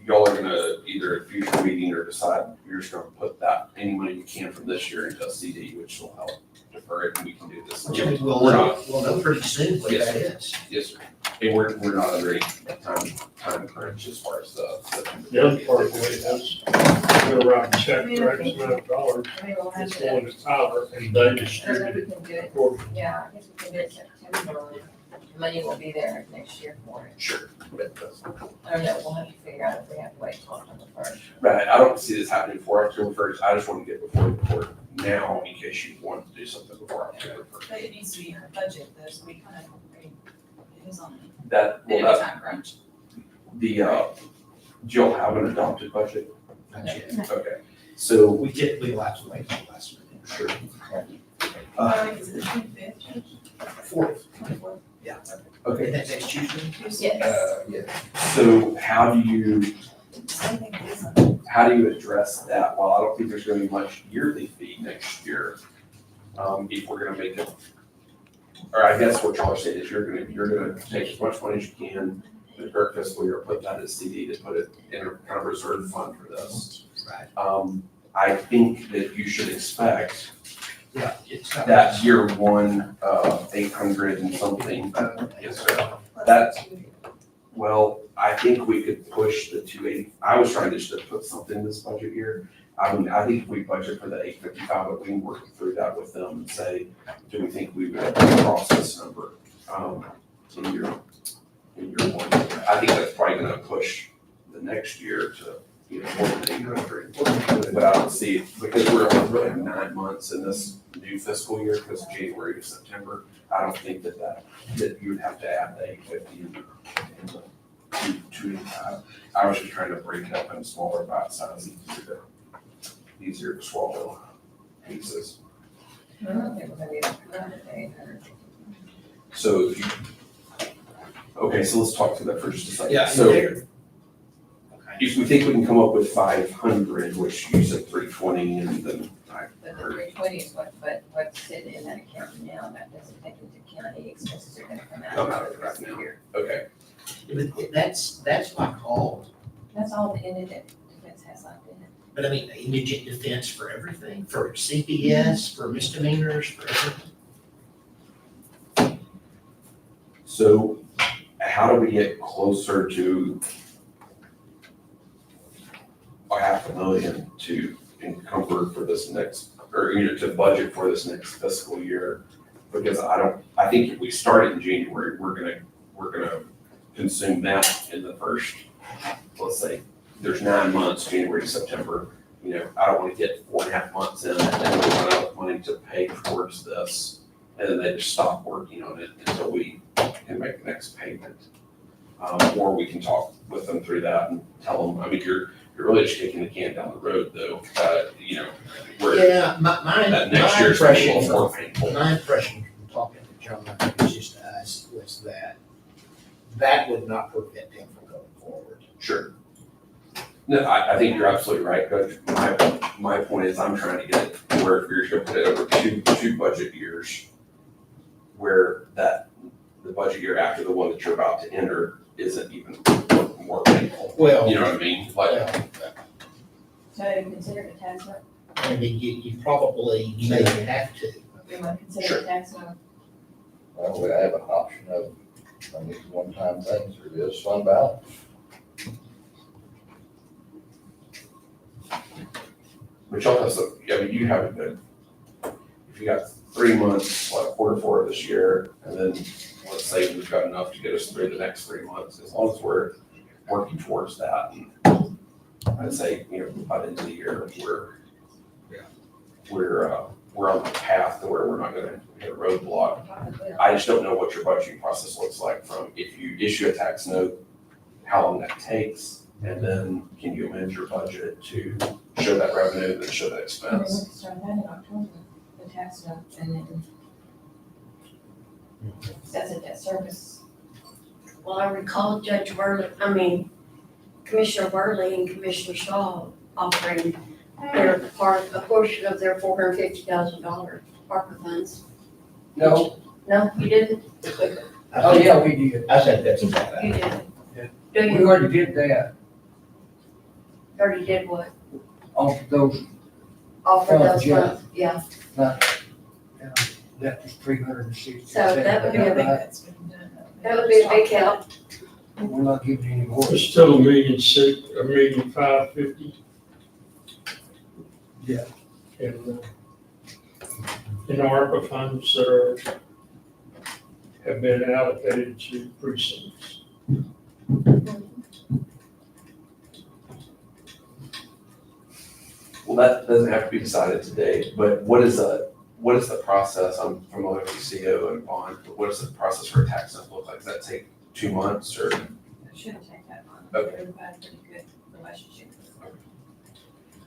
y'all are gonna either at a future meeting or decide you're just gonna put any money you can from this year into a CD, which will help defer it, and we can do this. Which we'll know pretty soon what Yes, that is. Yes, sir. And we're not under any time crunch as far as the. The other part of the way is, we're writing a check for X amount of dollars, Maybe we'll have it's to, going to Tyler, and they or maybe distribute we it can do it, accordingly. yeah, I guess we can do it September. money will be there next year for it. Sure. I don't know, we'll have to figure out if we have to wait till October first. Right, I don't see this happening before October first, I just want to get before the court now in case you want to do something before October first. But it needs to be in our budget, though, so we kind of, it is on That, a bit well, of a that, time crunch. do y'all have an adopted budget? Not yet. Okay, so, We typically will have to wait until last minute. sure. Is it the 25th, Judge? Fourth, 24th? yeah. Okay, That's next Tuesday? Yes. Yeah. so how do you Same thing as this. how do you address that? Well, I don't think there's gonna be much yearly fee next year. If we're gonna make it, or I guess what y'all are saying is you're gonna take as much money as you can, the current fiscal year, put that in CD to put it in a kind of reserve fund for this. Right. I think that you should expect Yeah, it's not. that year one, 800 and something. Yes, sir. That's, well, I think we could push the 280. I was trying just to put something in this budget year. I mean, I think if we budget for the 855, but we can work through that with them and say, do we think we would cross this number in year one? I think that's probably gonna push the next year to, more than 800. But I don't see, because we're only really 9 months in this new fiscal year, because January to September, I don't think that you would have to add the 850 and the 285. I was just trying to break it up in smaller bite sizes, easier to swallow pieces. I don't think we're gonna be able to run it 800. So if you, okay, so let's talk through that for just a second. Yeah, So there. Okay. if we think we can come up with 500, which you said 320, and then But the 320 is what's sitting in that account now, that doesn't take into account any expenses are gonna come out. Come out for the right rest of the now. year. okay. But that's my call. That's all the indigent defense has left in it. But I mean, indigent defense for everything, for CPS, for misdemeanors, for everything. So how do we get closer to $500,000 to encumber for this next, or, to budget for this next fiscal year? Because I think if we start in January, we're gonna consume that in the first, let's say, there's 9 months, January to September. I don't wanna get 4.5 months in and then we run out of money to pay towards this. And then they just stop working on it until we can make the next payment. Or we can talk with them through that and tell them, I mean, you're really just kicking the can down the road though. Where Yeah, my that next year's gonna be a impression, little more painful. my impression from talking to John, it was just us, was that would not prevent him from going forward. Sure. No, I think you're absolutely right, Coach. My point is I'm trying to get it to where if you're gonna put it over two budget years, where the budget year after the one that you're about to enter isn't even more painful. Well, You know what I mean? Like, So have you considered a tax note? I mean, you probably may have to. We might consider Sure. a tax note. Well, we have an option of, these one-time things, or it is fund balance. but y'all have some, I mean, you have a good, if you got 3 months, like quarter four of this year, and then let's say we've got enough to get us through the next 3 months, as long as we're working towards that. And I'd say, by the end of the year, we're on the path to where we're not gonna hit a roadblock. I just don't know what your budgeting process looks like from if you issue a tax note, how long that takes, and then can you amend your budget to show that revenue and then show that And we expense? can start that in October, the tax note, and then that's a debt service. Well, I recall Commissioner Worley and Commissioner Shaw offering a portion of their $450,000 ARPA funds. No. No, you didn't? Oh, yeah, we did. I think that's about You it. didn't? Yeah. Do We you, already did that, already did what? off those, Offer those yeah. funds? Yeah, that was 360. So that would be a big- That's been done. that would be a big help. We're not giving any more. It's still $1,550,000. Yeah. And ARPA funds are have been allocated to precincts. Well, that doesn't have to be decided today, but what is the process? I'm familiar with CO and bond, but what does the process for a tax stuff look like? Does that take 2 months or? It shouldn't take that long. Okay. We've had a pretty good relationship.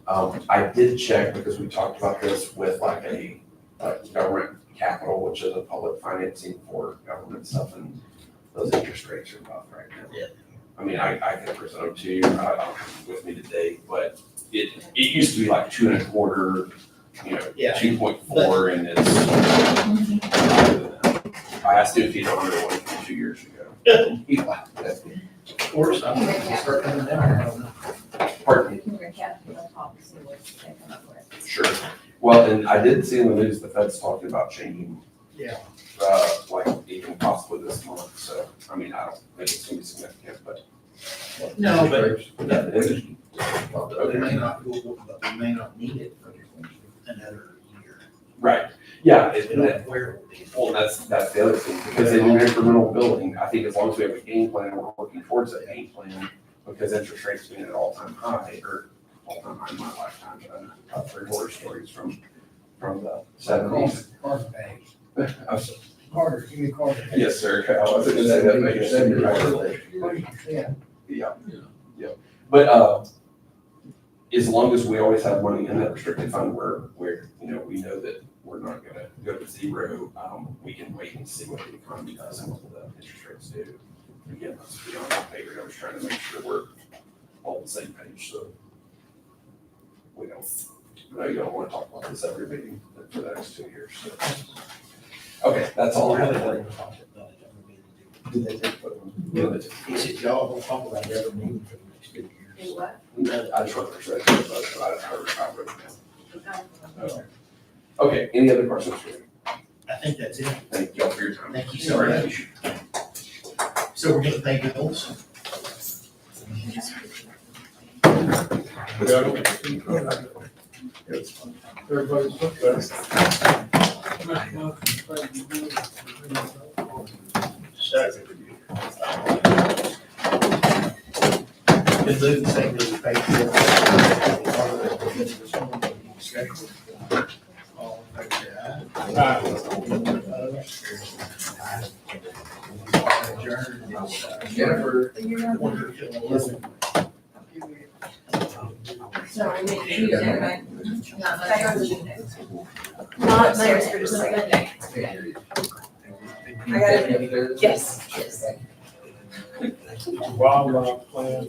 I did check because we talked about this with like a government capital, which is a public financing for government stuff, and those interest rates are rough right now. Yeah. I mean, I can present them to you, I don't have them with me today, but it used to be like 2.25, Yeah. 2.4, and it's. I asked him if he'd ordered one from 2 years ago. Of course, I'm gonna start coming down, I don't know. Pardon me? You can recap the policy what they come up with. Sure. Well, and I did see in the news, the Fed's talking about changing. Yeah. Like even possibly this month, so, I mean, I don't think it's gonna be significant, but. No, but Yeah, it is. we may not, but we may not need it for another year. Right, yeah, We don't know where it will be. well, that's the other thing, because they do incremental building, I think as long as we have a game plan, we're working towards that game plan, because interest rates being at all-time high, or all-time high in my lifetime, but I've heard horror stories from the seventies. Carter bags. Carter, give me Carter. Yes, sir, I wasn't gonna say that, but yes, sir, you're right. 20%. Yeah, yeah, but, as long as we always have money in that restricted fund where, we know that we're not gonna go to zero, we can wait and see what the economy does and what the interest rates do. Again, that's beyond my pay grade, I was trying to make sure we're all on the same page, so we don't, I know you don't wanna talk about this every meeting for the next 2 years, so. Okay, that's all I have. Do they take, he said, y'all will talk about the other meeting for the next 2 years. Do what? I just want to make sure I did it, but I wrote it down. Okay. Okay, any other questions for me? I think that's it. Thank you all for your time. Thank you so much. So we're gonna pay bills? Everybody's looked at it. Second. Been moved and seconded to pay bills. Discussion. All in favor, say aye. Adjourned. Jennifer. So I make Tuesday, right? Not Monday. Not there, for just a second. I gotta, yes. Wildlife plan.